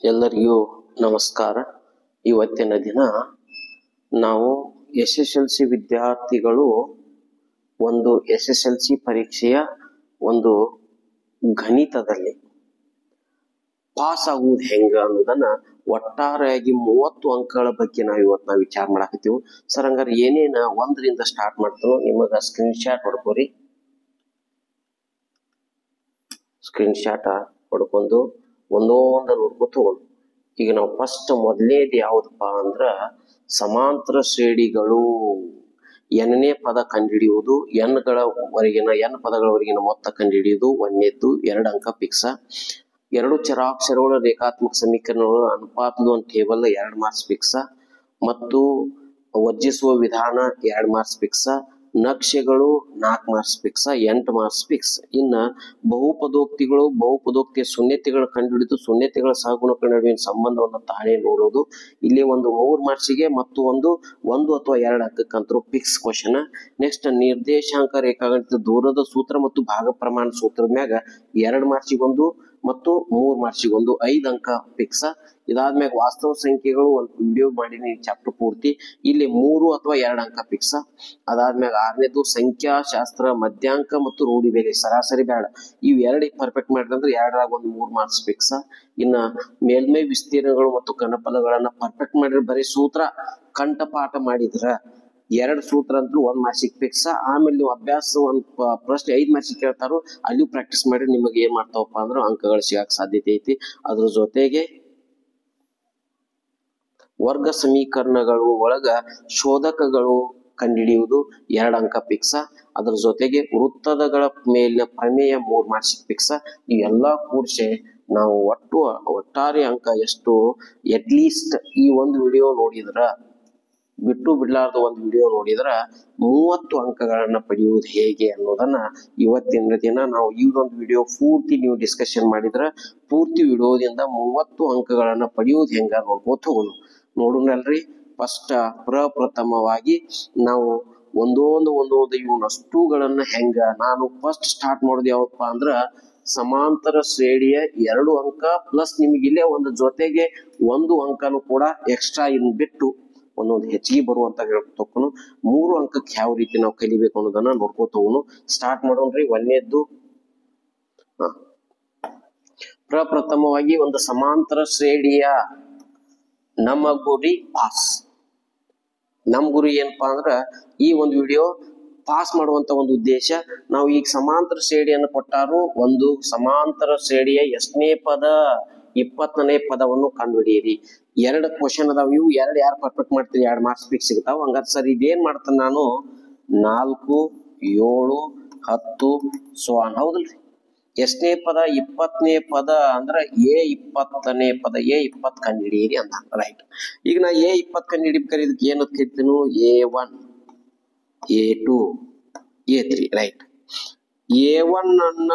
ಎಲ್ಲರಿಗೂ ನಮಸ್ಕಾರ. ಇವತ್ತಿನ ದಿನ ನಾವು SSLC ವಿದ್ಯಾರ್ಥಿಗಳು ಒಂದು SSLC ಪರೀಕ್ಷೆಯ ಒಂದು ಗಣಿತದಲ್ಲಿ ಪಾಸ್ ಆಗುವುದು ಹೆಂಗ ಅನ್ನೋದನ್ನ ಒಟ್ಟಾರೆಯಾಗಿ 30 ಅಂಕಗಳ ಬಗ್ಗೆ ನಾವು ವಿಚಾರ ಮಾಡಾಕತ್ತೀವಿ. ಸರ್ ಹಂಗಾರೆ ಏನೇನ 1 ರಿಂದ ಸ್ಟಾರ್ಟ್ ಮಾಡ್ತಾನೋ ನಿಮಗ ಸ್ಕ್ರೀನ್ ಶಾಟ್ ಹೊಡ್ಕೋರಿ. ಸ್ಕ್ರೀನ್ ಶಾಟ್ ಹೊಡ್ಕೊಂಡು ಒಂದೊಂದು ನೋಡ್ಕೊತ ಹೋಗೋಣ. ಈಗ ನಾವು ಫಸ್ಟ್ ಮೊದಲನೇದು ಯಾವ್ದಪ್ಪ ಅಂದ್ರ ಸಮಾಂತರ ಶ್ರೇಣಿಗಳು. ಎನ್ನೇ ಪದ ಕಂಡುಹಿಡಿಯುವುದು, ಎನ್ ಪದಗಳವರೆಗಿನ ಮೊತ್ತ ಕಂಡುಹಿಡಿಯುವುದು ಒಂದನೇದ್ದು. 2 ಅಂಕ ಫಿಕ್ಸ್. 2 ಚರಾಕ್ಷರಗಳ ರೇಖಾತ್ಮಕ ಸಮೀಕರಣಗಳು ಅನುಪಾತದ ಒಂದು ಟೇಬಲ್ 2 ಮಾರ್ಕ್ಸ್ ಫಿಕ್ಸ್. ಮತ್ತು ವರ್ಜಿಸುವ ವಿಧಾನ 2 ಮಾರ್ಕ್ಸ್ ಫಿಕ್ಸ್. ನಕ್ಷೆಗಳು 4 ಮಾರ್ಕ್ಸ್ ಫಿಕ್ಸ್, 8 ಮಾರ್ಕ್ಸ್ ಫಿಕ್ಸ್. ಇನ್ನ ಬಹುಪದೋಕ್ತಿಯ ಶೂನ್ಯತೆಗಳ ಕಂಡುಹಿಡಿದು ಶೂನ್ಯತೆಗಳ ಸಹಗುಣಕಗಳ ನಡುವಿನ ಸಂಬಂಧವನ್ನು ತಾನೇ ನೋಡೋದು. ಇಲ್ಲಿ ಒಂದು 3 ಮಾರ್ಕ್ಸಿಗೆ ಮತ್ತು ಒಂದು ಅಥವಾ 2 ಅಂಕಕ್ಕಂತರೂ ಫಿಕ್ಸ್ ಕ್ವಶನ್. ನೆಕ್ಸ್ಟ್ ನಿರ್ದೇಶಾಂಕ ರೇಖಾಗಣಿತ ದೂರದ ಸೂತ್ರ ಮತ್ತು ಭಾಗ ಪ್ರಮಾಣ ಸೂತ್ರದ ಮ್ಯಾಗ 2 ಮಾರ್ಕ್ಸಿಗೊಂದು ಮತ್ತು 3 ಮಾರ್ಕ್ಸಿಗೊಂದು 5 ಅಂಕ ಫಿಕ್ಸ್. ಇದಾದ್ಮ್ಯಾಗ ವಾಸ್ತವ ಸಂಖ್ಯೆಗಳು ಒಂದು ವಿಡಿಯೋ ಮಾಡೀನಿ ಚಾಪ್ಟರ್ ಪೂರ್ತಿ, ಇಲ್ಲಿ 3 ಅಥವಾ 2 ಅಂಕ ಫಿಕ್ಸ್. ಅದಾದ್ಮ್ಯಾಗ 6ನೇದು ಸಂಖ್ಯಾಶಾಸ್ತ್ರ ಮಧ್ಯಾಂಕ ಮತ್ತು ರೂಢಿ ಬೆಲೆ ಸರಾಸರಿ ಬೇಡ, ಇವ್ 2 ಪರ್ಫೆಕ್ಟ್ ಮಾಡಿದ್ರೆ 2ರಾಗ ಒಂದು 3 ಮಾರ್ಕ್ಸ್ ಫಿಕ್ಸ್. ಇನ್ನ ಮೇಲ್ಮೈ ವಿಸ್ತೀರ್ಣಗಳು ಮತ್ತು ಘನಪದಗಳನ್ನ ಪರ್ಫೆಕ್ಟ್ ಮಾಡಿದ್ರೆ ಬರೀ ಸೂತ್ರ ಕಂಠಪಾಠ ಮಾಡಿದ್ರ 2 ಸೂತ್ರ ಅಂತೂ 1 ಮಾರ್ಕ್ಸಿಗೆ ಫಿಕ್ಸ್. ಆಮೇಲೆ ನೀವು ಅಭ್ಯಾಸ ಒಂದು ಪ್ರಶ್ನೆ 5 ಮಾರ್ಕ್ಸಿಗೆ ಕೇಳ್ತಾರೋ ಅಲ್ಲಿಯೂ ಪ್ರಾಕ್ಟೀಸ್ ಮಾಡಿ ನಿಮಗೆ ಏನ್ ಮಾಡ್ತಾವಪ್ಪ ಅಂದ್ರೆ ಅಂಕಗಳು ಸಿಗಕ್ಕೆ ಸಾಧ್ಯತೆ ಐತಿ. ಅದ್ರ ಜೊತೆಗೆ ವರ್ಗ ಸಮೀಕರಣಗಳು ಒಳಗ ಶೋಧಕಗಳು ಕಂಡುಹಿಡಿಯುವುದು 2 ಅಂಕ ಫಿಕ್ಸ್. ಅದ್ರ ಜೊತೆಗೆ ವೃತ್ತದಗಳ ಮೇಲಿನ ಪ್ರಮೇಯ 3 ಮಾರ್ಕ್ಸಿಗೆ ಫಿಕ್ಸ್. ಇವೆಲ್ಲ ಕೂಡಿಸಿ ನಾವು ಒಟ್ಟಾರೆ ಅಂಕ ಎಷ್ಟು, ಅಟ್ಲೀಸ್ಟ್ ಈ ಒಂದು ವಿಡಿಯೋ ನೋಡಿದ್ರ ಬಿಟ್ಟು ಬಿಡ್ಲಾರ್ದ ಒಂದು ವಿಡಿಯೋ ನೋಡಿದ್ರ 30 ಅಂಕಗಳನ್ನ ಪಡೆಯುವುದು ಹೇಗೆ ಅನ್ನೋದನ್ನ ಇವತ್ತಿನ ದಿನ ನಾವು ಈ ಒಂದು ವಿಡಿಯೋ ಪೂರ್ತಿ ನೀವು ಡಿಸ್ಕಷನ್ ಮಾಡಿದ್ರ ಪೂರ್ತಿ ವಿಡಿಯೋದಿಂದ 30 ಅಂಕಗಳನ್ನ ಪಡೆಯುವುದು ಹೆಂಗ ನೋಡ್ಕೋತ ಹೋಗೋಣ. ನೋಡೋಣಲ್ರಿ. ಫಸ್ಟ್ ಪ್ರಪ್ರಥಮವಾಗಿ ನಾವು ಒಂದೊಂದು ಇವನಷ್ಟುಗಳನ್ನ ಹೆಂಗ ನಾನು ಫಸ್ಟ್ ಸ್ಟಾರ್ಟ್ ಮಾಡೋದು ಯಾವಪ್ಪ ಅಂದ್ರ ಸಮಾಂತರ ಶ್ರೇಣಿಯ 2 ಅಂಕ ಪ್ಲಸ್ ನಿಮಗೆ ಇಲ್ಲೇ ಒಂದು ಜೊತೆಗೆ 1 ಅಂಕನು ಕೂಡ ಎಕ್ಸ್ಟ್ರಾ ಇನ್ ಬಿಟ್ಟು ಒಂದೊಂದು ಹೆಚ್ಚಿಗೆ ಬರುವಂತ ಹೇಳ್ಕೊತೋನು 3 ಅಂಕಕ್ಕೆ ಯಾವ ರೀತಿ ನಾವು ಕಲಿಬೇಕು ಅನ್ನೋದನ್ನ ನೋಡ್ಕೋತ ಹೋಗೋಣ. ಸ್ಟಾರ್ಟ್ ಮಾಡೋಣ್ರಿ. ಒಂದನೇದ್ದು ಪ್ರಪ್ರಥಮವಾಗಿ ಒಂದು ಸಮಾಂತರ ಶ್ರೇಣಿಯ ನಮ್ಮ ಗುರಿ ಪಾಸ್. ನಮ್ ಗುರಿ ಏನಪ್ಪಾ ಅಂದ್ರ ಈ ಒಂದು ವಿಡಿಯೋ ಪಾಸ್ ಮಾಡುವಂತ ಒಂದು ಉದ್ದೇಶ. ನಾವು ಈಗ ಸಮಾಂತರ ಶ್ರೇಣಿಯನ್ನು ಕೊಟ್ಟಾರು. ಒಂದು ಸಮಾಂತರ ಶ್ರೇಣಿಯ ಎಷ್ಟನೇ ಪದ 20ನೇ ಪದವನ್ನು ಕಂಡುಹಿಡಿಯಿರಿ. 2 ಕ್ವಶನ್ ಅದಾವ. ಇವು 2 ಯಾರು ಪರ್ಫೆಕ್ಟ್ ಮಾಡ್ತೀರಿ 2 ಮಾರ್ಕ್ಸ್ ಫಿಕ್ಸ್ ಸಿಗ್ತಾವ. ಹಂಗಾರೆ ಸರ್ ಇದೇನ್ ಮಾಡ್ತಾನೆ ನಾನು 4 7 10 ಸೋನ್ ಹೌದಲ್ರಿ. ಎಷ್ಟನೇ ಪದ 20ನೇ ಪದ ಅಂದ್ರ A20ನೇ ಪದ A20 ಕಂಡುಹಿಡಿಯಿರಿ ಅಂದ. ರೈಟ್. ಈಗ ನಾ A20 ಕಂಡುಹಿಡಿಬೇಕಾದ್ರೆ ಇದಕ್ಕೆ ಏನು ಕರಿತೀನು A1 A2 A3. Right. A1 ಅನ್ನ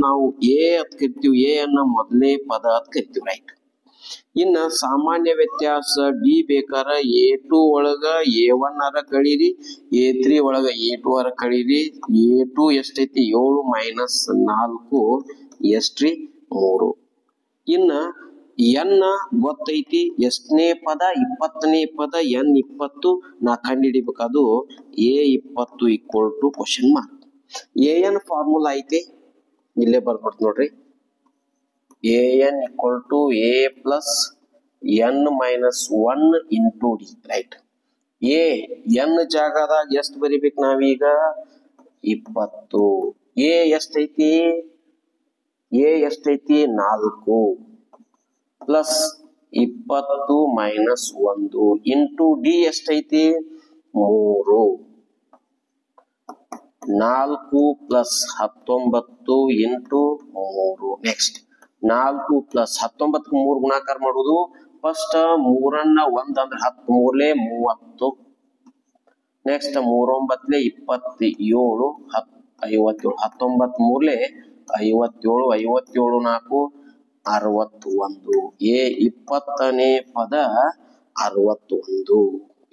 ನಾವು A ಅಂತ ಕರಿತೀವಿ, A ಅನ್ನ ಮೊದಲನೇ ಪದ ಅಂತ ಕರಿತೀವಿ. ರೈಟ್. ಇನ್ನ ಸಾಮಾನ್ಯ ವ್ಯತ್ಯಾಸ D ಬೇಕಾರ A2 ಒಳಗ A1 ಅರ ಕಳೀರಿ, A3 ಒಳಗ A2 ಅರ ಕಳೀರಿ. A2 ಎಷ್ಟೈತಿ 7 ಮೈನಸ್ 4 ಎಷ್ಟ್ರಿ 3. ಇನ್ನ N ಗೊತ್ತೈತಿ ಎಷ್ಟನೇ ಪದ 20ನೇ ಪದ N20 ನಾ ಕಂಡುಹಿಡಿಬೇಕದು A20 equal to question mark. AN formula ಐತಿ ಇಲ್ಲೇ ಬರ್ಬಿಡ್ತು ನೋಡ್ರಿ. AN equal to A plus N minus 1 into D. Right. N ಜಾಗದಾಗ ಎಷ್ಟು ಬರಿಬೇಕು ನಾವೀಗ 20. A ಎಷ್ಟೈತಿ 4 ಪ್ಲಸ್ 20 ಮೈನಸ್ 1 ಇಂಟು D ಎಷ್ಟೈತಿ 3. 4 ಪ್ಲಸ್ 19 ಇಂಟು 3. ನೆಕ್ಸ್ಟ್ 4 ಪ್ಲಸ್ 19 3 ಗುಣಾಕಾರ ಮಾಡುವುದು. ಫಸ್ಟ್ 3ನ್ನ 1 ಅಂದ್ರೆ 10 3 30. ನೆಕ್ಸ್ಟ್ 3 9 27 57 19 3 57 57 4 61. A20ನೇ ಪದ 61.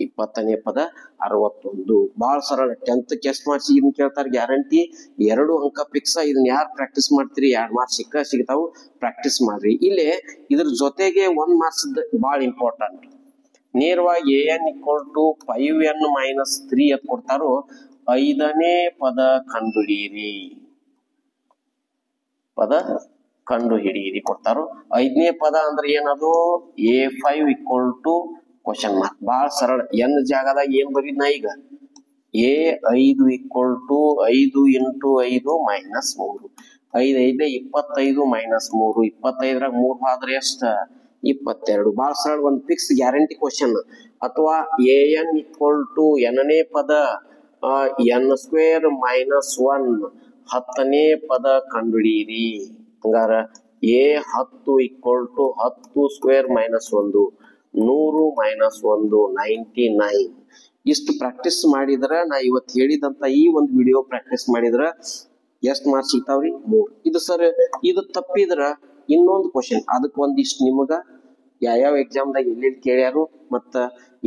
20ನೇ ಪದ 61. ಬಹಳ ಸರಳ. 10th ಎಷ್ಟು ಮಾರ್ಕ್ಸ್ ಇದನ್ನ ಕೇಳ್ತಾರೆ ಗ್ಯಾರಂಟಿ. 2 ಅಂಕ ಫಿಕ್ಸ್. ಇದನ್ನ ಯಾರು ಪ್ರಾಕ್ಟೀಸ್ ಮಾಡ್ತೀರಿ 2 ಮಾರ್ಕ್ಸ್ ಸಿಗ್ತಾವು, ಪ್ರಾಕ್ಟೀಸ್ ಮಾಡ್ರಿ. ಇಲ್ಲಿ ಇದ್ರ ಜೊತೆಗೆ 1 ಮಾರ್ಕ್ಸ್ ಬಹಳ ಇಂಪಾರ್ಟೆಂಟ್. ನೇರವಾಗಿ an = 5n - 3 ಅಂತ ಕೊಡ್ತಾರೋ 5ನೇ ಪದ ಕಂಡುಹಿಡಿಯಿರಿ. ಪದ ಕಂಡುಹಿಡಿಯಿರಿ ಕೊಡ್ತಾರೋ. 5ನೇ ಪದ ಅಂದ್ರೆ ಏನದು? a5 = question mark. ಬಹಳ ಸರಳ. n ಜಾಗದಾಗ ಏನ್ ಬರೀದ್ ನಾ ಈಗ? a5 = 5 × 5 - 3. 5 5 25 - 3. 25ರಾಗ 3 ಹೋದ್ರೆ ಎಷ್ಟ? 22. ಬಹಳ ಸರಳ. ಒಂದು ಫಿಕ್ಸ್ ಗ್ಯಾರಂಟಿ ಕ್ವಶನ್. ಅಥವಾ an = nನೇ ಪದ n² - 1 10ನೇ ಪದ ಕಂಡುಹಿಡಿಯಿರಿ. ಹಂಗಾರ a10 = 10² - 1 100 - 1 99. ಇಷ್ಟು ಪ್ರಾಕ್ಟೀಸ್ ಮಾಡಿದ್ರ, ನಾ ಇವತ್ತು ಹೇಳಿದಂತ ಈ ಒಂದು ವಿಡಿಯೋ ಪ್ರಾಕ್ಟೀಸ್ ಮಾಡಿದ್ರ ಎಷ್ಟು ಮಾರ್ಕ್ಸ್ ಸಿಗ್ತಾವ್ರಿ? 3. ಇದು ಸರ್ ಇದು ತಪ್ಪಿದ್ರ ಇನ್ನೊಂದು ಕ್ವಶನ್. ಅದಕ್ಕೆ ಒಂದಿಷ್ಟು ನಿಮಗ ಯಾವ ಎಕ್ಸಾಮ್ದಾಗ ಎಲ್ಲೆಲ್ಲಿ ಕೇಳ್ಯಾರು ಮತ್ತ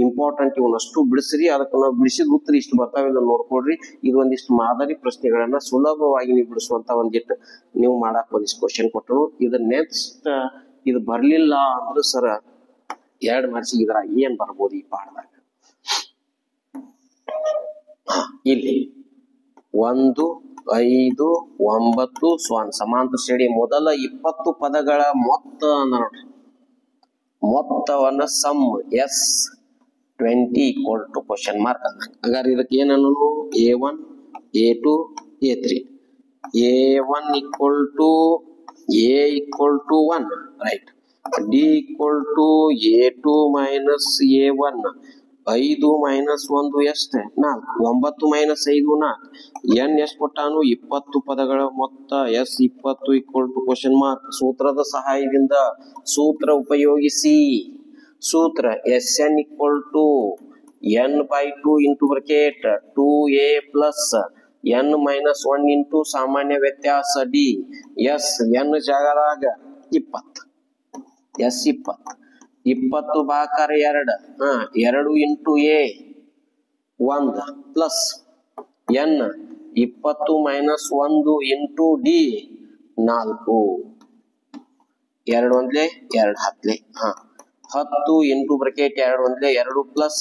ಇಂಪಾರ್ಟೆಂಟ್ ಇವನಷ್ಟು ಬಿಡಿಸ್ರಿ. ಅದಕ್ಕೆ ನಾವು ಬಿಡಿಸಿದ ಉತ್ತರ ಇಷ್ಟು ಬರ್ತಾವಿಲ್ಲ ನೋಡ್ಕೊಡ್ರಿ. ಇದು ಒಂದಿಷ್ಟು ಮಾದರಿ ಪ್ರಶ್ನೆಗಳನ್ನ ಸುಲಭವಾಗಿ ನೀವು ಬಿಡಿಸುವಂತ ಒಂದಿಟ್ಟು ನೀವು ಮಾಡಕ್ ಒಂದಿಷ್ಟು ಕ್ವಶನ್ ಕೊಟ್ಟರು. ಇದು ನೆಕ್ಸ್ಟ್ ಇದು ಬರ್ಲಿಲ್ಲ ಅಂದ್ರೆ ಸರ 2 ಮಾರ್ಕ್ಸಿಗೆ ಇದ್ರಾಗ ಏನ್ ಬರ್ಬೋದು ಈ ಪಾಠದಾಗ? ಇಲ್ಲಿ 1 5 9 ಸಮಾಂತರ ಶ್ರೇಣಿ ಮೊದಲ 20 ಪದಗಳ ಮೊತ್ತ ನೋಡ್ರಿ. ಮೊತ್ತವನ್ನ ಸಮ್ S20 = ಕ್ವಶನ್ ಮಾರ್ಕ್ ಅನ್ನ. ಹಾಗಾದ್ರೆ ಇದಕ್ಕೆ ಏನನ್ನು? a1 a2 a3. a1 = a = 1 right. d = a2 - a1. 5 - 1 ಎಷ್ಟು? 4. 9 - 5 4. n ಎಷ್ಟು ಕೊಟ್ಟಾನು? 20 ಪದಗಳ ಮೊತ್ತ S20 = ಕ್ವಶನ್ ಮಾರ್ಕ್. ಸೂತ್ರದ ಸಹಾಯದಿಂದ ಸೂತ್ರ ಉಪಯೋಗಿಸಿ. ಸೂತ್ರ Sn = n/2 × bracket 2a + n - 1 × ಸಾಮಾನ್ಯ ವ್ಯತ್ಯಾಸ d. s n ಜಾಗದಾಗ 20. S20 20 ಭಾಕಾರ 2 2 × a 1 plus n 20 - 1 × d 4. 2 1 2 10 10 × bracket 2 1 2 plus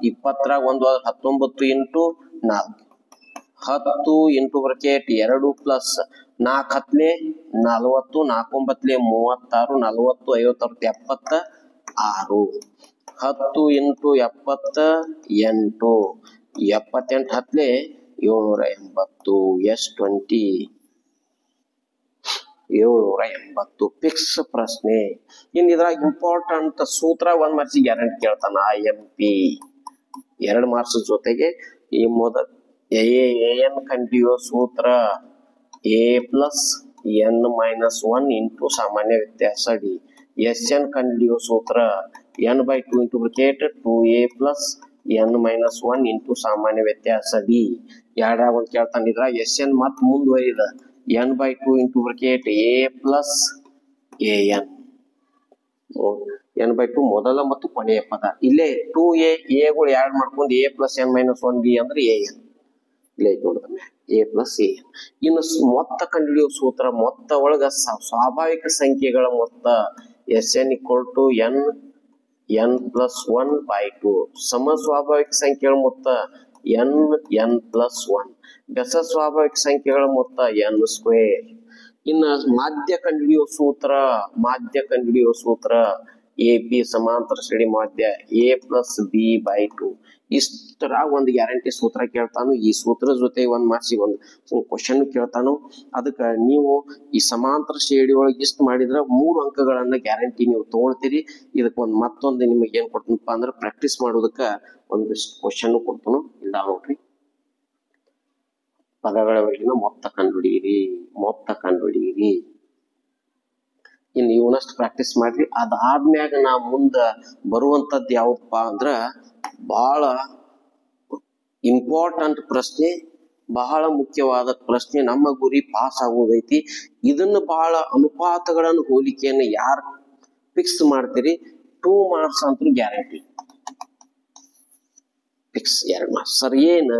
20ರಾಗ 1 19 × 4. 10 × bracket 2 plus 4 10 40 4 9 36 40 56 76. 10 × 70 8 78 10 780. S20 780 fix ಪ್ರಶ್ನೆ. ಇನ್ ಇದ್ರಾಗ ಇಂಪಾರ್ಟೆಂಟ್ ಸೂತ್ರ 1 ಮಾರ್ಕ್ಸಿಗೆ ಗ್ಯಾರಂಟಿ ಕೇಳ್ತಾನ. IMP 2 ಮಾರ್ಕ್ಸ್ ಜೊತೆಗೆ ಈ ಮೊದಲ an ಕಂಡುಹಿಡಿಯುವ ಸೂತ್ರ a + n - 1 × ಸಾಮಾನ್ಯ ವ್ಯತ್ಯಾಸ d. Sn ಕಂಡುಹಿಡಿಯುವ ಸೂತ್ರ n/2 × ಬ್ರಾಕೆಟ್ 2a + n - 1 × ಸಾಮಾನ್ಯ ವ್ಯತ್ಯಾಸ d. ಎರಡರಾಗ ಒಂದು ಕೇಳ್ತಾನೆ. ಇದ್ರಾಗ Sn ಮತ್ ಮುಂದುವರಿದ n/2 × bracket a + an. n/2 ಮೊದಲ ಮತ್ತು ಕೊನೆಯ ಪದ. ಇಲ್ಲೇ 2a ಗಳು ಆಡ್ ಮಾಡ್ಕೊಂಡು a + n - 1 d ಅಂದ್ರೆ an. ಇಲ್ಲೇ ನೋಡಿದ್ರೆ a + an. ಇನ್ನು ಮೊತ್ತ ಕಂಡುಹಿಡಿಯುವ ಸೂತ್ರ ಮೊತ್ತ ಒಳಗ ಸ್ವಾಭಾವಿಕ ಸಂಖ್ಯೆಗಳ ಮೊತ್ತ Sn = n + 1/2. ಸಮ ಸ್ವಾಭಾವಿಕ ಸಂಖ್ಯೆಗಳ ಮೊತ್ತ n + 1. ಬೆಸ ಸ್ವಾಭಾವಿಕ ಸಂಖ್ಯೆಗಳ ಮೊತ್ತ n². ಇನ್ನು ಮಾಧ್ಯ ಕಂಡುಹಿಡಿಯುವ ಸೂತ್ರ AP ಸಮಾಂತರ ಶ್ರೇಣಿ ಮಾಧ್ಯ a + b/2. ಇಷ್ಟರಾಗ ಒಂದು ಗ್ಯಾರಂಟಿ ಸೂತ್ರ ಕೇಳ್ತಾನು. ಈ ಸೂತ್ರ ಜೊತೆ 1 ಮಾರ್ಕ್ಸಿಗೆ ಒಂದು ಕ್ವಶನ್ ಕೇಳ್ತಾನು. ಅದಕ್ಕೆ ನೀವು ಈ ಸಮಾಂತರ ಶ್ರೇಣಿ ಒಳಗೆ ಇಷ್ಟು ಮಾಡಿದ್ರೆ 3 ಅಂಕಗಳನ್ನ ಗ್ಯಾರಂಟಿ ನೀವು ತಗೊಳ್ತೀರಿ. ಇದಕ್ಕೆ ಮತ್ತೊಂದು ನಿಮಗೆ ಏನ್ ಕೊಡ್ತೀನಪ್ಪ ಅಂದ್ರೆ ಪ್ರಾಕ್ಟೀಸ್ ಮಾಡೋದಕ್ಕೆ ಒಂದಿಷ್ಟು ಕ್ವಶನ್ ಕೊಡ್ತಾನು. ಇಲ್ಲ ನೋಡ್ರಿ. ಪದಗಳ ಒಳಗಿನ ಮೊತ್ತ ಕಂಡುಹಿಡಿಯಿರಿ. ಇನ್ನು ಇವನಷ್ಟು ಪ್ರಾಕ್ಟೀಸ್ ಮಾಡ್ರಿ. ಅದಾದ್ಮ್ಯಾಗ ನಾ ಮುಂದ ಬರುವಂತದ್ದು ಯಾವ್ದಪ್ಪ ಅಂದ್ರ ಬಹಳ ಇಂಪಾರ್ಟೆಂಟ್ ಪ್ರಶ್ನೆ, ಬಹಳ ಮುಖ್ಯವಾದ ಪ್ರಶ್ನೆ. ನಮ್ಮ ಗುರಿ ಪಾಸ್ ಆಗೋದೈತಿ. ಇದನ್ನ ಬಹಳ ಅನುಪಾತಗಳನ್ನು ಹೋಲಿಕೆಯನ್ನು ಯಾರು ಫಿಕ್ಸ್ ಮಾಡ್ತೀರಿ 2 ಮಾರ್ಕ್ಸ್ ಅಂತೂ ಗ್ಯಾರಂಟಿ. Fix 2 marks. ಸರ್ ಏನ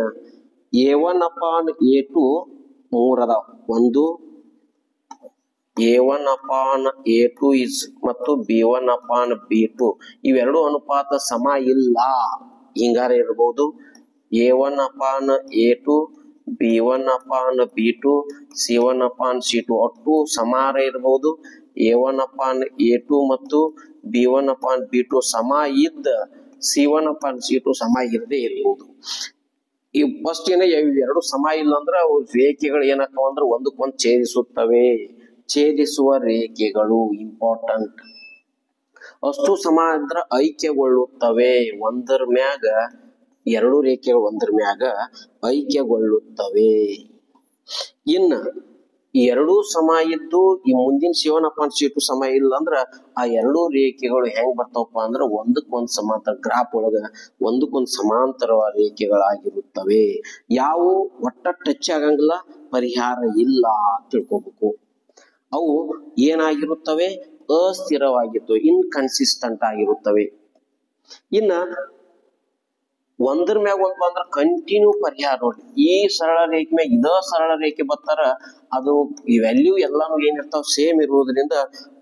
A1/A2 3 ಅದಾವ. ಒಂದು A1/A2 ಇಸ್ ಮತ್ತು B1/B2 ಇವೆರಡು ಅನುಪಾತ ಸಮ ಇಲ್ಲ. ಹಿಂಗಾರ ಇರ್ಬೋದು. A1/A2 B1/B2 C1/C2 ಒಟ್ಟು ಸಮಾರ ಇರ್ಬೋದು. A1/A2 ಮತ್ತು B1/B2 ಸಮ ಇದ್ದ C1/C2 ಸಮ ಇರದೇ ಇರ್ಬೋದು. ಈ ಫಸ್ಟ್ ಏನ ಎರಡು ಸಮ ಇಲ್ಲ ಅಂದ್ರೆ ಅವು ರೇಖೆಗಳು ಏನಾಗ್ತಾವ ಅಂದ್ರೆ ಒಂದಕ್ಕೊಂದು ಛೇದಿಸುತ್ತವೆ. ಛೇದಿಸುವ ರೇಖೆಗಳು ಇಂಪಾರ್ಟೆಂಟ್. ಅಷ್ಟು ಸಮ ಅಂದ್ರೆ ಐಕ್ಯಗೊಳ್ಳುತ್ತವೆ. ಒಂದರ ಮ್ಯಾಗ ಎರಡು ರೇಖೆಗಳು ಒಂದರ ಮ್ಯಾಗ ಐಕ್ಯಗೊಳ್ಳುತ್ತವೆ. ಇನ್ನ ಎರಡೂ ಸಮ ಇದ್ದು ಈ ಮುಂದಿನ C1/C2 ಸಮ ಇಲ್ಲ ಅಂದ್ರ ಆ ಎರಡೂ ರೇಖೆಗಳು ಹೆಂಗ್ ಬರ್ತಾವಪ್ಪ ಅಂದ್ರ ಒಂದಕ್ಕೊಂದು ಸಮಾಂತರ ಗ್ರಾಫ್ ಒಳಗ ಒಂದಕ್ಕೊಂದು ಸಮಾಂತರವಾದ ರೇಖೆಗಳಾಗಿರುತ್ತವೆ. ಯಾವ ಒಟ್ಟ ಟಚ್ ಆಗಂಗಿಲ್ಲ, ಪರಿಹಾರ ಇಲ್ಲ ತಿಳ್ಕೊಬೇಕು. ಅವು ಏನಾಗಿರುತ್ತವೆ? ಅಸ್ಥಿರವಾಗಿರ್ತವೆ, ಇನ್ಕನ್ಸಿಸ್ಟೆಂಟ್ ಆಗಿರುತ್ತವೆ. ಇನ್ನ ಒಂದ್ರ ಮ್ಯಾಗ ಒಂದು ಬಂದ್ರ ಕಂಟಿನ್ಯೂ ಪರಿಹಾರ ನೋಡಿ. ಈ ಸರಳ ರೇಖೆ ಮ್ಯಾಗ ಇದ ಸರಳ ರೇಖೆ ಬರ್ತಾರ, ಅದು ಈ ವ್ಯಾಲ್ಯೂ ಎಲ್ಲಾನು ಏನಿರ್ತಾವ ಸೇಮ್ ಇರುವುದರಿಂದ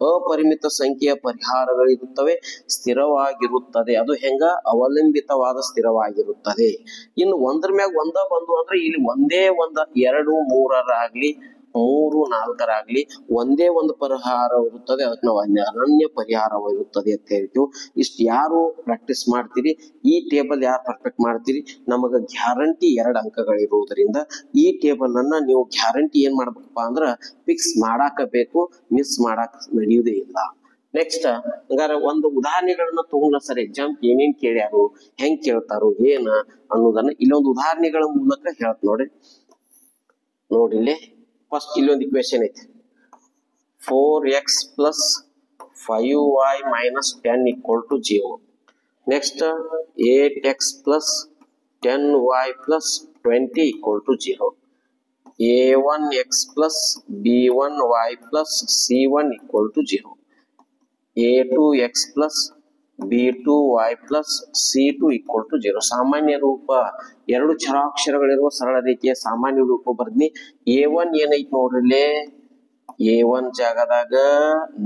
ಅಪರಿಮಿತ ಸಂಖ್ಯೆಯ ಪರಿಹಾರಗಳು ಇರುತ್ತವೆ, ಸ್ಥಿರವಾಗಿರುತ್ತದೆ. ಅದು ಹೆಂಗ? ಅವಲಂಬಿತವಾದ ಸ್ಥಿರವಾಗಿರುತ್ತದೆ. ಇನ್ನು ಒಂದ್ರ ಮ್ಯಾಗ ಒಂದ ಬಂದು ಅಂದ್ರೆ ಇಲ್ಲಿ ಒಂದೇ ಒಂದ 2 3 3 4 ಒಂದೇ ಒಂದು ಪರಿಹಾರ ಇರುತ್ತದೆ. ಅದಕ್ಕೆ ನಾವು ಅನನ್ಯ ಪರಿಹಾರವಿರುತ್ತದೆ ಅಂತ ಹೇಳ್ತೀವಿ. ಇಷ್ಟು ಯಾರು ಪ್ರಾಕ್ಟೀಸ್ ಮಾಡ್ತೀರಿ, ಈ ಟೇಬಲ್ ಯಾರು ಪರ್ಫೆಕ್ಟ್ ಮಾಡ್ತೀರಿ, ನಮಗ ಗ್ಯಾರಂಟಿ 2 ಅಂಕಗಳಿರುವುದರಿಂದ ಈ ಟೇಬಲ್ ಅನ್ನ ನೀವು ಗ್ಯಾರಂಟಿ ಏನ್ ಮಾಡ್ಬೇಕಪ್ಪ ಅಂದ್ರ ಫಿಕ್ಸ್ ಮಾಡಾಕ ಬೇಕು, ಮಿಸ್ ಮಾಡಾಕ ನಡೆಯುವುದೇ ಇಲ್ಲ. ನೆಕ್ಸ್ಟ್ ಹಂಗಾರೆ ಒಂದು ಉದಾಹರಣೆಗಳನ್ನ ತಗೊಂಡ ಸರ್ ಎಕ್ಸಾಮ್ ಏನೇನ್ ಕೇಳ್ಯಾರು, ಹೆಂಗ್ ಕೇಳ್ತಾರು, ಏನ ಅನ್ನೋದನ್ನ ಇಲ್ಲೊಂದು ಉದಾಹರಣೆಗಳ ಮೂಲಕ ಹೇಳ್ತ ನೋಡಿಲ್ಲಿ. ಫಸ್ಟ್ ಇಲ್ಲೊಂದು ಇಕ್ವೇಶನ್ ಐತಿ. 4x plus 5y minus 10 equal to 0. Next 8x plus 10y plus 20 equal to 0. A1x plus B1y plus C1 equal to 0. A2x plus B2y plus C2 equal to 0. ಸಾಮಾನ್ಯ ರೂಪ ಎರಡು ಚರಾಕ್ಷರಗಳಿರುವ ಸರಳ ರೇಖೆಯ ಸಾಮಾನ್ಯ ರೂಪ ಬರ್ದ್ನಿ. A1 ಏನೈತಿ ನೋಡ್ರಿ, A1 ಜಾಗದಾಗ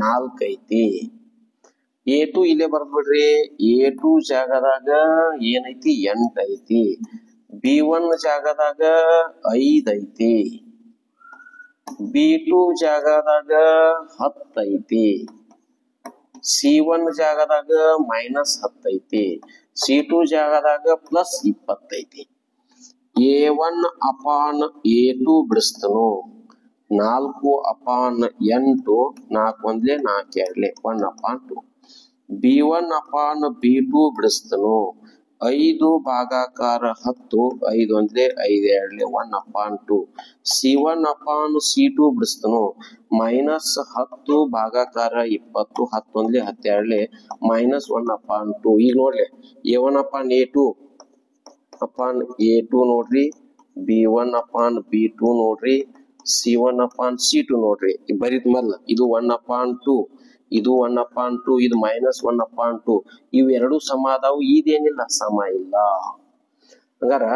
4 ಐತಿ. A2 ಇಲ್ಲೇ ಬರ್ದ್ಬಿಡ್ರಿ, A2 ಜಾಗದಾಗ ಏನೈತಿ 8 ಐತಿ. B1 ಜಾಗದಾಗ 5 ಐತಿ. B2 ಜಾಗದಾಗ 10 ಐತಿ. C1 ಜಾಗದಾಗ -10 ಐತಿ. C2 ಜಾಗದಾಗ +20 ಐತಿ. A1/A2 ಬಿಡಿಸ್ತನು. 4/8 4 1 4 2 1/2. B1/B2 ಬಿಡಿಸ್ತನು. 5 ಭಾಗಾಕಾರ 10 5 1 5 2 1/2. C1/C2 ಬಿಡಿಸ್ತನು. -10 ಭಾಗಾಕಾರ 20 10 1 12 -1/2. ಈಗ ನೋಡ್ರಿ A1/A2 ನೋಡ್ರಿ, B1/B2 ನೋಡ್ರಿ, C1/C2 ನೋಡ್ರಿ. ಬರಿದ ಮಲ್ಲ ಇದು 1/2, ಇದು 1/2, ಇದು -1/2. ಇವೆರಡು ಸಮ ಅದಾವು. ಇದೇನಿಲ್ಲ, ಸಮ ಇಲ್ಲ. ಹಂಗಾರ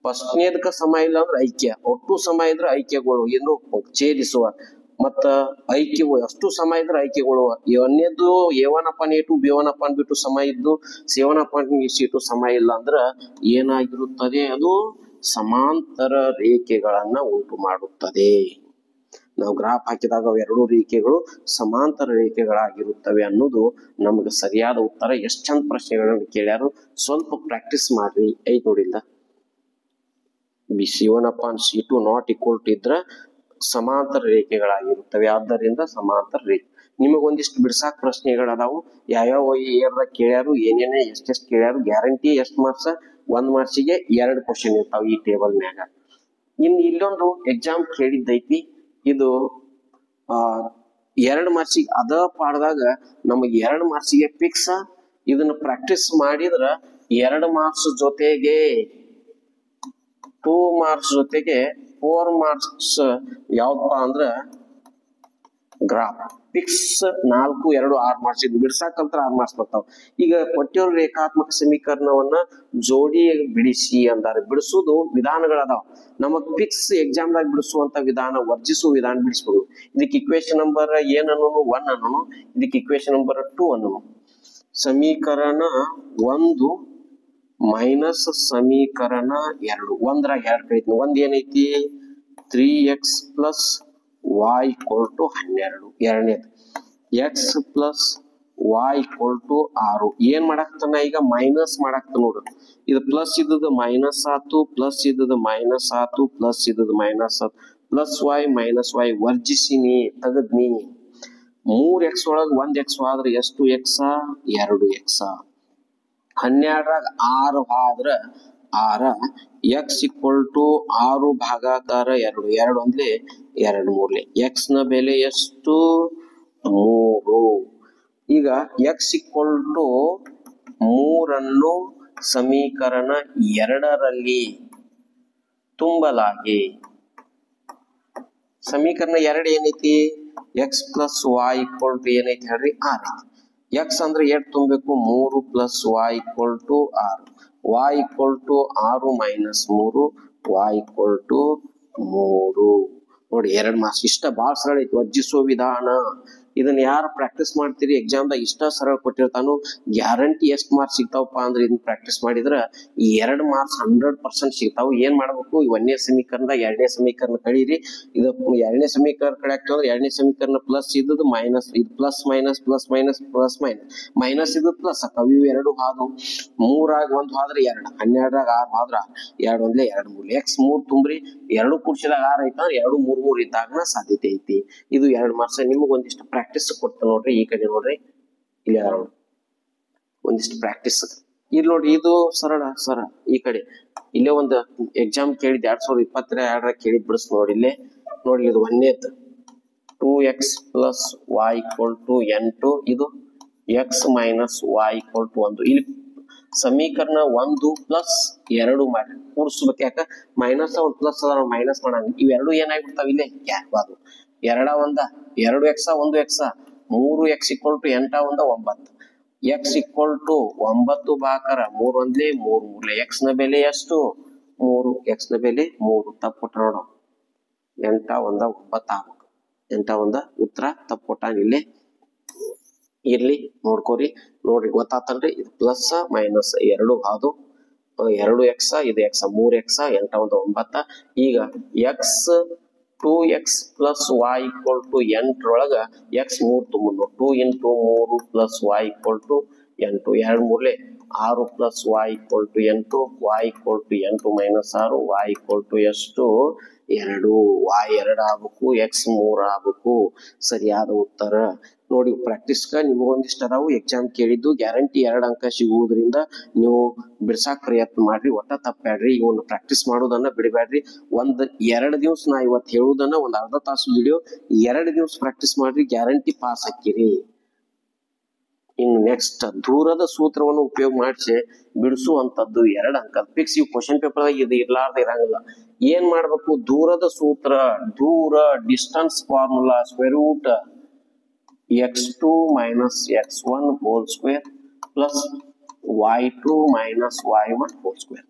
ಫಸ್ಟ್ನೇದಕ್ಕ ಸಮ ಇಲ್ಲ ಅಂದ್ರೆ ಐಕ್ಯ, ಒಟ್ಟು ಸಮ ಇದ್ರೆ ಐಕ್ಯಗಳು ಏನು ಛೇದಿಸುವ ಮತ್ತ ಐಕ್ಯಗಳು ಅಷ್ಟು ಸಮ ಇದ್ರೆ ಐಕ್ಯಗಳು. ಒಂದೇದ್ದು A1/A2 B1/B2 ಸಮ ಇದ್ದು C1/C2 ಸಮ ಇಲ್ಲ ಅಂದ್ರ ಏನಾಗಿರುತ್ತದೆ? ಅದು ಸಮಾಂತರ ರೇಖೆಗಳನ್ನ ಉಂಟು ಮಾಡುತ್ತದೆ. ನಾವು ಗ್ರಾಫ್ ಹಾಕಿದಾಗ ಎರಡು ರೇಖೆಗಳು ಸಮಾಂತರ ರೇಖೆಗಳಾಗಿರುತ್ತವೆ ಅನ್ನೋದು ನಮಗೆ ಸರಿಯಾದ ಉತ್ತರ. ಎಷ್ಟು ಚಂದ ಪ್ರಶ್ನೆಗಳನ್ನು ಕೇಳ್ಯಾರು, ಸ್ವಲ್ಪ ಪ್ರಾಕ್ಟೀಸ್ ಮಾಡ್ರಿ. ಐತ್ ನೋಡಿಲ್ಲ, C1/C2 ನಾಟ್ ಈಕ್ವಲ್ ಟು ಇದ್ರ ಸಮಾಂತರ ರೇಖೆಗಳಾಗಿರುತ್ತವೆ. ಆದ್ದರಿಂದ ಸಮಾಂತರ ರೇಖೆ. ನಿಮಗೊಂದಿಷ್ಟು ಬಿಡ್ಸಾಕ್ ಪ್ರಶ್ನೆಗಳದಾವು, ಯಾವ್ಯಾವ ಇಯರ್ದಾಗ ಕೇಳ್ಯಾರು, ಏನೇನೇ ಎಷ್ಟೆಷ್ಟು ಕೇಳ್ಯಾರು, ಗ್ಯಾರಂಟಿ ಎಷ್ಟು ಮಾರ್ಕ್ಸ್? 1 ಮಾರ್ಕ್ಸಿಗೆ 2 ಕ್ವಶನ್ ಇರ್ತಾವ ಈ ಟೇಬಲ್ ಮ್ಯಾಗ. ಇನ್ನು ಇಲ್ಲೊಂದು ಎಕ್ಸಾಮ್ ಕೇಳಿದ್ದೈತಿ, ಇದು 2 ಮಾರ್ಕ್ಸಿಗೆ ಅದ ಪಾಡ್ದಾಗ ನಮಗೆ 2 ಮಾರ್ಕ್ಸಿಗೆ ಫಿಕ್ಸ್. ಇದನ್ನ ಪ್ರಾಕ್ಟೀಸ್ ಮಾಡಿದ್ರ 2 ಮಾರ್ಕ್ಸ್ ಜೊತೆಗೆ 2 ಮಾರ್ಕ್ಸ್ ಜೊತೆಗೆ 4 ಮಾರ್ಕ್ಸ್ ಯಾವ್ದಪ್ಪ ಅಂದ್ರ ಗ್ರಾಫ್. ಫಿಕ್ಸ್ 4 2 6 ಮಾರ್ಕ್ಸ್ ಇದು ಬಿಡ್ಸಾಕಂತ್ರ 6 ಮಾರ್ಕ್ಸ್ ಬರ್ತಾವ. ಈಗ ಕೊಟ್ಟಿರೋ ರೇಖಾತ್ಮಕ ಸಮೀಕರಣವನ್ನ ಜೋಡಿ ಬಿಡಿಸಿ ಅಂದಾರೆ. ಬಿಡಿಸೋದು ವಿಧಾನಗಳದಾವ. ನಮಗ್ ಫಿಕ್ಸ್ ಎಕ್ಸಾಮ್ದಾಗ ಬಿಡಿಸುವಂತ ವಿಧಾನ, ವರ್ಜಿಸುವ ವಿಧಾನ ಬಿಡಿಸ್ಬೋದು. ಇದಕ್ಕೆ ಇಕ್ವೇಶನ್ ನಂಬರ್ ಏನ್ ಅನ್ನೋನು 1 ಅನ್ನೋನು, ಇದಕ್ಕೆ ಇಕ್ವೇಶನ್ ನಂಬರ್ 2 ಅನ್ನೋನು. ಸಮೀಕರಣ 1 ಮೈನಸ್ ಸಮೀಕರಣ 2. 1 2 ಕಳಿತೀನಿ. 1 ಏನೈತಿ 3x plus y equal to 12. ಎರಡನೇದು x plus y equal to 6. ಏನ್ ಮಾಡಾಕ್ತಾನ ಈಗ ಮೈನಸ್ ಮಾಡಾಕ್ತಾನ ನೋಡು. ಇದು ಪ್ಲಸ್ ಇದ್ದದ್ದು ಮೈನಸ್ ಆತು, ಪ್ಲಸ್ ಇದ್ದದ್ದು ಮೈನಸ್ ಆತು, ಪ್ಲಸ್ ಇದ್ದದ್ದು ಮೈನಸ್ ಆತು, plus y minus y ವರ್ಜಿಸಿನಿ ತೆಗದ್ನಿ. 3x ಒಳಗ 1x ಆದ್ರೆ ಎಷ್ಟು x? 2x. 12 6 ಆದ್ರ 6 x ಈಕ್ವಲ್ ಟು 6 ಭಾಗಾಕಾರ 2. 2 ಅಂದ್ರೆ 2 3 x ನ ಬೆಲೆ ಎಷ್ಟು? 3. ಈಗ x ಈಕ್ವಲ್ ಟು 3 ಅನ್ನು ಸಮೀಕರಣ 2ರಲ್ಲಿ ತುಂಬಲಾಗಿ. ಸಮೀಕರಣ 2 ಏನೈತಿ? x plus y equal to ಏನೈತಿ ಹೇಳ್ರಿ? 6. x ಅಂದ್ರೆ ಎಷ್ಟು ತುಂಬಬೇಕು? 3 plus y equal to 6. y equal to 6 minus 3, y equal to 3. ನೋಡಿ 2 ಮಾರ್ಕ್ಸ್. ಇಷ್ಟ ಬಾಳ ಸರಳ ಐತಿ ವರ್ಜಿಸುವ ವಿಧಾನ. ಇದನ್ನ ಯಾರು ಪ್ರಾಕ್ಟೀಸ್ ಮಾಡ್ತೀರಿ ಎಕ್ಸಾಮ್ದಾಗ ಇಷ್ಟ ಸರಳ ಕೊಟ್ಟಿರ್ತಾನು. ಗ್ಯಾರಂಟಿ ಎಷ್ಟು ಮಾರ್ಕ್ಸ್ ಸಿಗ್ತಾವಪ್ಪ ಅಂದ್ರೆ ಇದನ್ನ ಪ್ರಾಕ್ಟೀಸ್ ಮಾಡಿದ್ರ ಈ 2 ಮಾರ್ಕ್ಸ್ 100% ಸಿಗ್ತಾವ. ಏನ್ ಮಾಡ್ಬೇಕು? 1ನೇ ಸಮೀಕರಣದಾಗ 2ನೇ ಸಮೀಕರಣ ಕಳೀರಿ. ಇದು 2ನೇ ಸಮೀಕರಣ ಕಳೆಯಕ್ತು ಅಂದ್ರೆ 2ನೇ ಸಮೀಕರಣ ಪ್ಲಸ್ ಇದ್ದದ್ದು ಮೈನಸ್, ಇದು plus minus plus minus plus minus, minus ಇದ್ದದ್ದು ಪ್ಲಸ್ ಅಕ್ಕ. ಇವು 2 ಹಾದು 3 ಆಗ 1 ಹೋದ್ರೆ 2, 12 ಆಗ 6 ಹೋದ್ರ 2 ಒಂದ್ಲೆ 2 3 x 3 ತುಂಬ್ರಿ. 2 ಕೂಡಿಸಿದಾಗ 6 ಐತ, 2 3 3 ಇದ್ದಾಗ ಸಾಧ್ಯತೆ ಐತಿ. ಇದು 2 ಮಾರ್ಕ್ಸ್. ನಿಮಗ್ ಒಂದಿಷ್ಟು ಪ್ರಾಕ್ಟೀಸ್ ಕೊಡ್ತಾನೆ ನೋಡ್ರಿ. ಈ ಕಡೆ ನೋಡ್ರಿ, ಇಲ್ಲಿ ಒಂದಿಷ್ಟು ಪ್ರಾಕ್ಟೀಸ್. ಇಲ್ಲಿ ನೋಡಿ ಇದು ಸರಳ ಸರ. ಈ ಕಡೆ ಇಲ್ಲೇ ಒಂದು ಎಕ್ಸಾಮ್ ಕೇಳಿದ್ 2022 ಕೇಳಿದ್ ಬಿಡಿಸ್ ನೋಡಿ. ಇಲ್ಲೇ ನೋಡಿ, ಇದು 1ನೇದು 2x plus y equal to 8. ಇದು x minus y equal to 1. ಇಲ್ಲಿ ಸಮೀಕರಣ 1 ಪ್ಲಸ್ 2 ಮಾಡಿ ಕೂಡಿಸ್ಬೇಕು. ಯಾಕ ಮೈನಸ್ 1 ಪ್ಲಸ್ ಅದ, ನಾವು ಮೈನಸ್ ಮಾಡಂಗ. ಇವೆರಡು ಏನಾಗ್ಬಿಡ್ತಾವ ಇಲ್ಲೇ ಗ್ಯಾಪ್. ಅದು 2 1 2x 1x 3x equal to 8 1 9. x equal to 9 ಭಾಗಾಕಾರ 3 ಒಂದ್ಲೆ 3 3 x ನ ಬೆಲೆ ಎಷ್ಟು? 3. x ನ ಬೆಲೆ 3. ತಪ್ಪು ನೋಡು. 8 1 9 ಆಗ್ಬೇಕು. 8 1 ಉತ್ತರ ತಪ್ಪು ಕೊಟ್ಟಾನ ಇಲ್ಲೇ. ಇರ್ಲಿ ನೋಡ್ಕೋರಿ. ನೋಡ್ರಿ ಗೊತ್ತಾತಲ್ರಿ. ಇದು ಪ್ಲಸ್ ಮೈನಸ್ 2 ಹಾದು 2x, ಇದು x 3x 8 1 9. ಈಗ x 2x plus y equal to 8 ಒಳಗ x 3 ತುಂಬುದು. 2 into 3 plus y equal to 8. 2 3 6 plus y equal to 8. y equal to 8 minus 6, y equal to ಎಷ್ಟು? 2. y 2 ಆಗ್ಬೇಕು, x 3 ಆಗ್ಬೇಕು. ಸರಿಯಾದ ಉತ್ತರ ನೋಡಿ. ಪ್ರಾಕ್ಟೀಸ್ಗ ನಿಮಗೊಂದಿಷ್ಟ ಅದಾವು. ಎಕ್ಸಾಮ್ ಕೇಳಿದ್ದು ಗ್ಯಾರಂಟಿ 2 ಅಂಕ ಸಿಗುವುದರಿಂದ ನೀವು ಬಿಡ್ಸಾಕ್ ಪ್ರಯತ್ನ ಮಾಡ್ರಿ. ಒಟ್ಟ ತಪ್ಪ್ಯಾಡ್ರಿ. ಇವನ್ನ ಪ್ರಾಕ್ಟೀಸ್ ಮಾಡೋದನ್ನ ಬಿಡಬೇಡ್ರಿ. 1-2 ದಿವಸ ನಾ ಇವತ್ತು ಹೇಳುದನ್ನ ಒಂದ್ ಅರ್ಧ ತಾಸು ವಿಡಿಯೋ 2 ದಿವಸ ಪ್ರಾಕ್ಟೀಸ್ ಮಾಡ್ರಿ. ಗ್ಯಾರಂಟಿ ಪಾಸ್ ಹಾಕಿರಿ. ಇನ್ನು ನೆಕ್ಸ್ಟ್ ದೂರದ ಸೂತ್ರವನ್ನು ಉಪಯೋಗ ಮಾಡಿಸಿ ಬಿಡಿಸುವಂತದ್ದು 2 ಅಂಕ ಫಿಕ್ಸ್. ಇವು ಕ್ವಶನ್ ಪೇಪರ್ ಇದು ಇರ್ಲಾರ್ದ ಇರಂಗಿಲ್ಲ. ಏನ್ ಮಾಡ್ಬೇಕು? ದೂರದ ಸೂತ್ರ, ದೂರ distance formula, square root x2 minus x1 whole square plus y2 minus y1 whole square.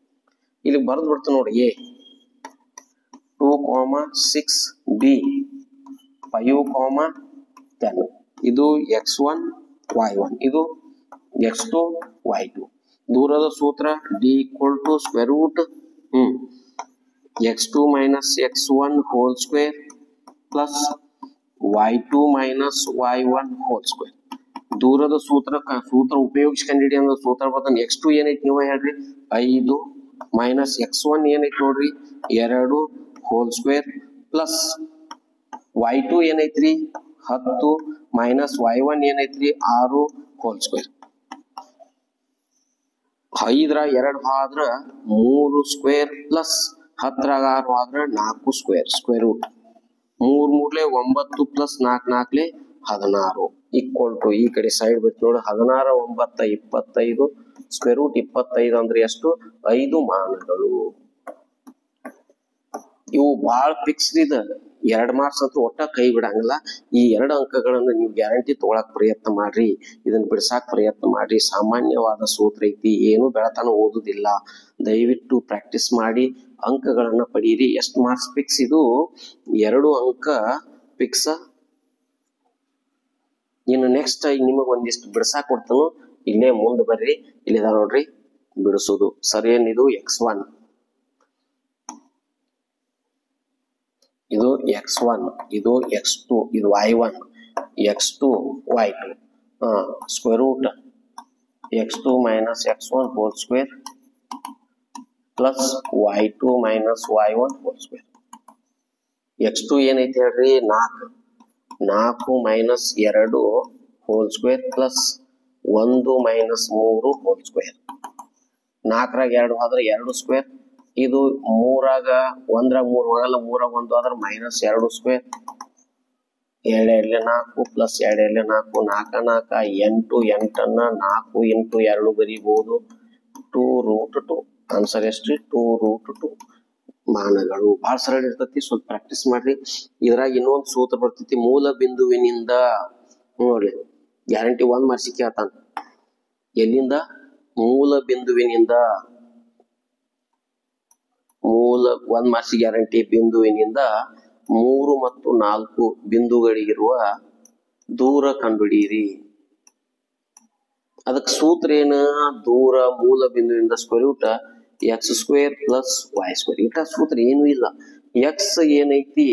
ಇಲ್ಲಿ ಬರೆದು ಬಿಡ್ತು ನೋಡಿ. a 2, 6 b 5, 10. ಇದು x1 y1, ಇದು x2 y2. ದೂರದ ಸೂತ್ರ d equal to square root x2 minus x1 whole square plus y2 minus y1 whole square. ದೂರದ ಸೂತ್ರ ಉಪಯೋಗಿಸಿ ಕಂಡಿಡಿ ಅಂದ್ರೆ ಸೂತ್ರ ಬರ್ತಾನೆ. x2 ಏನೈತಿ ನೀವು ಹೇಳ್ರಿ? 5 ಮೈನಸ್ x1 ಏನೈತಿ ನೋಡ್ರಿ? 2 whole square plus y2 ಏನೈತ್ರಿ? 10 minus y1 ಏನೈತ್ರಿ? 6 whole square. 5 2 ಆದ್ರ 3 ಸ್ಕ್ವೇರ್ ಪ್ಲಸ್ 10 6 ಆದ್ರ 4 square. Square root 3 3 9 plus 4 4 16 equal to ಈ ಕಡೆ ಸೈಡ್ ಬಿಟ್ಟು ನೋಡಿ 16 9 25 ಸ್ಕ್ವೇರ್ ರೂಟ್ 25 ಅಂದ್ರೆ ಎಷ್ಟು? 5 ಮಾನಗಳು. ಇವು ಬಾಳ ಫಿಕ್ಸ್ ಇದೆ. 2 ಮಾರ್ಕ್ಸ್ ಅಂತೂ ಒಟ್ಟ ಕೈ ಬಿಡಂಗಿಲ್ಲ. ಈ 2 ಅಂಕಗಳನ್ನು ನೀವು ಗ್ಯಾರಂಟಿ ತಗೊಳಕ್ ಪ್ರಯತ್ನ ಮಾಡ್ರಿ, ಇದನ್ನ ಬಿಡ್ಸಾಕ್ ಪ್ರಯತ್ನ ಮಾಡ್ರಿ. ಸಾಮಾನ್ಯವಾದ ಸೂತ್ರ ಐತಿ, ಏನು ಬೆಳತನ ಓದುದಿಲ್ಲ. ದಯವಿಟ್ಟು ಪ್ರಾಕ್ಟೀಸ್ ಮಾಡಿ ಅಂಕಗಳನ್ನ ಪಡೀರಿ. ಎಷ್ಟು ಮಾರ್ಕ್ಸ್ ಫಿಕ್ಸ್? ಇದು 2 ಅಂಕ ಫಿಕ್ಸ್. ಇನ್ನು ನೆಕ್ಸ್ಟ್ ನಿಮಗ್ ಒಂದಿಷ್ಟು ಬಿಡ್ಸಾಕ್ ಕೊಡ್ತಾನು, ಇಲ್ಲೇ ಮುಂದೆ ಬರ್ರಿ. ಇಲ್ಲಿದ ನೋಡ್ರಿ ಬಿಡಿಸೋದು. ಸರಿ, ಏನಿದು x1, ಇದು x1, ಇದು x2, ಇದು y1, x2 y2, square root x2 minus x1 whole square plus y2 minus y1 whole square. x2 ಏನೈತಿ ಹೇಳ್ರಿ? 4 minus 2 whole square plus 1 minus 3 whole square. 4ರಾಗ 2 ಆದ್ರೆ 2 ಸ್ಕ್ವೇರ್. ಇದು 3ರಾಗ 1ರಾಗ 3 ಹೋಗಲ್ಲ, 3ರಾಗ 1 ಆದ್ರೆ ಮೈನಸ್ 2 ಸ್ಕ್ವೇರ್. 2 2 4 ಪ್ಲಸ್ 2 2 4, 4 4 8, 8ಅನ್ನ 4 ಇಂಟು 2 ಬರೀಬಹುದು. 2 ರೂಟ್ 2. ಆನ್ಸರ್ ಎಷ್ಟು? 2 ರೂಟ್ 2 ಮಾನಗಳು. ಬಹಳ ಸರಳ ಇರ್ತೈತಿ, ಸ್ವಲ್ಪ ಪ್ರಾಕ್ಟೀಸ್ ಮಾಡ್ರಿ. ಇದ್ರಾಗ ಇನ್ನೊಂದು ಸೂತ್ರ ಬರ್ತೈತಿ, ಮೂಲ ಬಿಂದುವಿನಿಂದ. ನೋಡ್ರಿ, ಗ್ಯಾರಂಟಿ 1 ಮಾರ್ಕ್ಸ್ ಕೇಳ್ತಾನ. ಎಲ್ಲಿಂದ? ಮೂಲ ಬಿಂದುವಿನಿಂದ. ಮೂಲ 1 ಮಾರ್ಕ್ಸ್ ಗ್ಯಾರಂಟಿ. ಬಿಂದುವಿನಿಂದ 3 ಮತ್ತು 4 ಬಿಂದುಗಳಿಗಿರುವ ದೂರ ಕಂಡುಹಿಡಿಯಿರಿ. ಅದಕ್ಕೆ ಸೂತ್ರ ಏನು? ದೂರ ಮೂಲ ಬಿಂದುವಿನಿಂದ square root x square plus y square. ಇಟ ಸೂತ್ರ ಏನು ಇಲ್ಲ. ಎಕ್ಸ್ ಏನೈತಿ?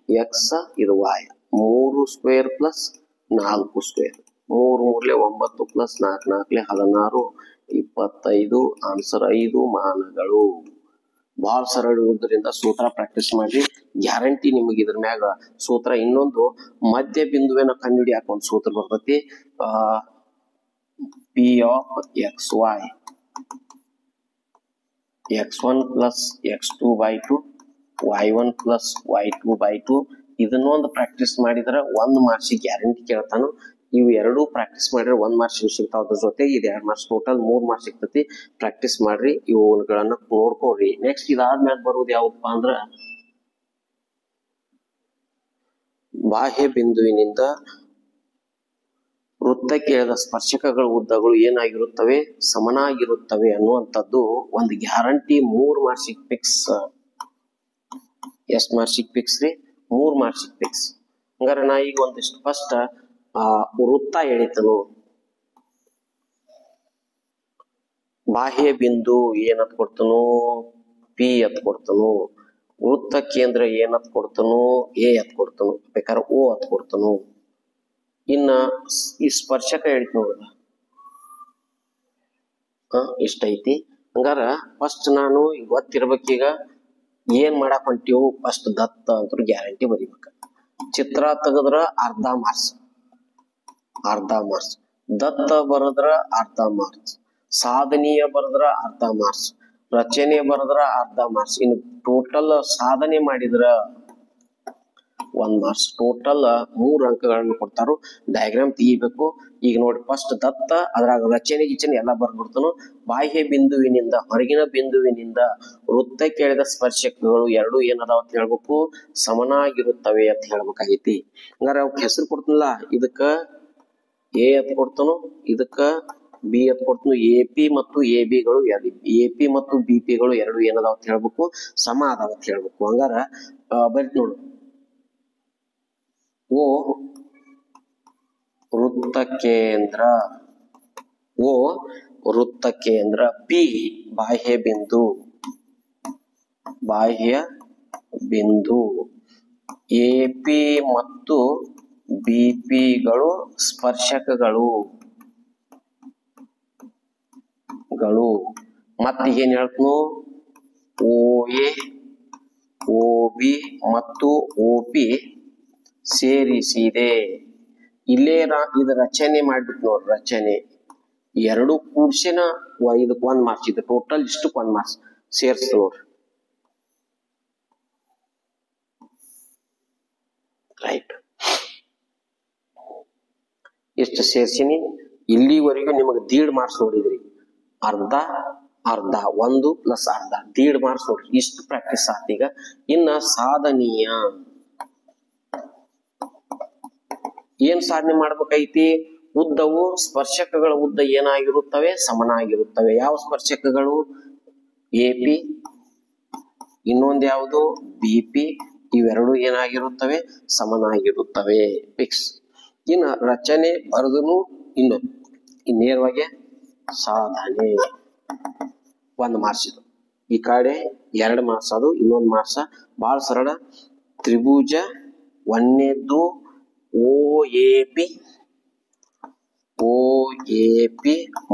ಎಕ್ಸ್, ಇದು y. 3 square plus 4 square. 3 3 9 plus 4 4 16, 25. Answer 5 ಮಾನಗಳು. ಬಹಳ ಸರಳ ಇರೋದ್ರಿಂದ ಸೂತ್ರ ಪ್ರಾಕ್ಟೀಸ್ ಮಾಡಿ. ಗ್ಯಾರಂಟಿ ನಿಮಗೆ ಇದ್ರ ಮ್ಯಾಗ ಸೂತ್ರ. ಇನ್ನೊಂದು ಮಧ್ಯ ಬಿಂದುವಿನ ಕಂಡುಹಿಡಿಯಾಕ ಒಂದು ಸೂತ್ರ ಬರ್ತೈತಿ. P of X Y x1 plus x2 by 2 y1 plus y2 by 2. ಇದನ್ನೊಂದು ಪ್ರಾಕ್ಟೀಸ್ ಮಾಡಿದ್ರೆ 1 ಮಾರ್ಕ್ಸ್ ಗ್ಯಾರಂಟಿ ಕೇಳ್ತಾನು. ಇವು 2 ಪ್ರಾಕ್ಟೀಸ್ ಮಾಡಿದ್ರೆ 1 ಮಾರ್ಕ್ಸ್ ಸಿಗ್ತಾವ. ಅದ್ರ ಜೊತೆಗೆ ಇದು 2 ಮಾರ್ಕ್ಸ್, ಟೋಟಲ್ 3 ಮಾರ್ಕ್ಸ್ ಸಿಗ್ತೈತಿ. ಪ್ರಾಕ್ಟೀಸ್ ಮಾಡ್ರಿ, ಇವುಗಳನ್ನ ನೋಡ್ಕೊಡ್ರಿ. ನೆಕ್ಸ್ಟ್ ಇದಾದ್ಮೇಲೆ ಬರೋದು ಯಾವಪ್ಪ ಅಂದ್ರ ಬಾಹ್ಯ ಬಿಂದುವಿನಿಂದ ವೃತ್ತಕ್ಕೆ ಎಳೆದ ಸ್ಪರ್ಶಕಗಳ ಉದ್ದಗಳು ಏನಾಗಿರುತ್ತವೆ? ಸಮನಾಗಿರುತ್ತವೆ ಅನ್ನುವಂಥದ್ದು ಒಂದು ಗ್ಯಾರಂಟಿ. 3 marks fix. ಎಷ್ಟು ಮಾರ್ಕ್ಸ್ ಫಿಕ್ಸ್ ರೀ? 3 ಮಾರ್ಕ್ಸ್ ಫಿಕ್ಸ್. ಹಂಗಾರೆ ನಾ ಈಗ ಒಂದಿಷ್ಟು ಫಸ್ಟ್ ವೃತ್ತ ಎಳಿತನು. ಬಾಹ್ಯ ಬಿಂದು ಏನತ್ ಕೊಡ್ತನು? ಪಿ ಅತ್ ಕೊಡ್ತನು. ವೃತ್ತ ಕೇಂದ್ರ ಏನತ್ ಕೊಡ್ತನು? ಎ ಅತ್ ಕೊಡ್ತನು. ಬೇಕಾದ್ರೆ ಓ ಅತ್ ಕೊಡ್ತನು. ಇನ್ನ ಈ ಸ್ಪರ್ಶಕ ಎಳಿತ ನೋಡ, ಇಷ್ಟ ಐತಿ. ಹಂಗಾರ ಫಸ್ಟ್ ನಾನು ಗೊತ್ತಿರ್ಬೇಕೀಗ ಏನ್ ಮಾಡಕ್ ಹೊಂಟಿವು. ಫಸ್ಟ್ ದತ್ತ ಅಂತ ಗ್ಯಾರಂಟಿ ಬರಿಬೇಕ. ಚಿತ್ರ ತೆಗದ್ರ ಅರ್ಧ ಮಾರ್ಕ್ಸ್, ಅರ್ಧ ಮಾರ್ಕ್ಸ್. ದತ್ತ ಬರದ್ರ ಅರ್ಧ ಮಾರ್ಕ್ಸ್. ಸಾಧನೀಯ ಬರದ್ರ ಅರ್ಧ ಮಾರ್ಕ್ಸ್. ರಚನೆ ಬರದ್ರ ಅರ್ಧ ಮಾರ್ಕ್ಸ್. ಇನ್ನು ಟೋಟಲ್ ಸಾಧನೆ ಮಾಡಿದ್ರ 1 ಮಾರ್ಕ್ಸ್. ಟೋಟಲ್ 3 ಅಂಕಗಳನ್ನು ಕೊಡ್ತಾರು. ಡಯಾಗ್ರಾಮ್ ತೆಗಿಬೇಕು. ಈಗ ನೋಡಿ, ಫಸ್ಟ್ ದತ್ತ, ಅದ್ರಾಗ ರಚನೆ ಗಿಚನೆ ಎಲ್ಲ ಬರ್ಬಿಡ್ತಾನು. ಬಾಹ್ಯ ಬಿಂದುವಿನಿಂದ, ಹೊರಗಿನ ಬಿಂದುವಿನಿಂದ ವೃತ್ತಕ್ಕೆ ಎಳೆದ ಸ್ಪರ್ಶಕಗಳು 2 ಏನದಾವ ಅಂತ ಹೇಳ್ಬೇಕು? ಸಮನಾಗಿರುತ್ತವೆ ಅಂತ ಹೇಳ್ಬೇಕಾಗೈತಿ. ಹಂಗಾರೆ ಅವಕ್ಕೆ ಹೆಸರು ಕೊಡ್ತನಲ್ಲ, ಇದಕ್ಕ ಎ ಅಂತ ಕೊಡ್ತಾನು, ಇದಕ್ಕ ಬಿ ಅಂತ ಕೊಡ್ತಾನು. ಎ ಪಿ ಮತ್ತು ಎ ಬಿಗಳು, ಎ ಪಿ ಮತ್ತು ಬಿ ಪಿಗಳು 2 ಏನದಾವ ಅಂತ ಹೇಳ್ಬೇಕು? ಸಮ ಅದಾವ ಅಂತ ಹೇಳ್ಬೇಕು. ಹಂಗಾರ ಬರೀತ್ ನೋಡು, ಓ ವೃತ್ತ ಕೇಂದ್ರ, ಓ ವೃತ್ತ ಕೇಂದ್ರ. ಪಿ ಬಾಹ್ಯ ಬಿಂದು, ಬಾಹ್ಯ ಬಿಂದು. ಎ ಪಿ ಮತ್ತು ಬಿ ಪಿಗಳು ಸ್ಪರ್ಶಕಗಳು. ಮತ್ತೆ ಏನ್ ಹೇಳ್ತನು? ಓ ಎ, ಓ ಬಿ ಮತ್ತು ಓ ಪಿ ಸೇರಿಸಿದೆ. ಇಲ್ಲೇ ಇದು ರಚನೆ ಮಾಡ್ಬಿಟ್ಟು ನೋಡ್ರಿ. ರಚನೆ 2 ಕೂಡ್ಸಿನ ಇದಕ್ಕೆ 1 ಮಾರ್ಕ್ಸ್. ಇದು ಟೋಟಲ್ ಇಷ್ಟಕ್ಕೆ 1 ಮಾರ್ಕ್ಸ್ ಸೇರ್ಸ್ ನೋಡ್ರಿ. ರೈಟ್, ಇಷ್ಟು ಸೇರ್ಸಿನಿ. ಇಲ್ಲಿವರೆಗೂ ನಿಮಗೆ 1.5 ಮಾರ್ಕ್ಸ್ ನೋಡಿದ್ರಿ. ಅರ್ಧ ಅರ್ಧ, 1 ಪ್ಲಸ್ ಅರ್ಧ, 1.5 ಮಾರ್ಕ್ಸ್ ನೋಡ್ರಿ. ಇಷ್ಟು ಪ್ರಾಕ್ಟೀಸ್ ಆತ. ಈಗ ಇನ್ನ ಸಾಧನೀಯ, ಏನ್ ಸಾಧನೆ ಮಾಡ್ಬೇಕೈತಿ? ಉದ್ದವು ಸ್ಪರ್ಶಕಗಳ ಉದ್ದ ಏನಾಗಿರುತ್ತವೆ? ಸಮನಾಗಿರುತ್ತವೆ. ಯಾವ ಸ್ಪರ್ಶಕಗಳು? ಎಪಿ, ಇನ್ನೊಂದು ಯಾವುದು? ಬಿಪಿ. ಇವೆರಡು ಏನಾಗಿರುತ್ತವೆ? ಸಮನಾಗಿರುತ್ತವೆ. ಫಿಕ್ಸ್. ಇನ್ನು ರಚನೆ ಬರೆದನು ಇನ್ನು ನೇರವಾಗಿ ಸಾಧನೆ 1 ಮಾರ್ಕ್ಸ್. ಇದು ಈ ಕಡೆ 2 ಮಾರ್ಕ್ಸ್, ಅದು ಇನ್ನೊಂದು ಮಾರ್ಕ್ಸ್. ಬಹಳ ಸರಳ. ತ್ರಿಭುಜ ಒಂದನೇದ್ದು OAP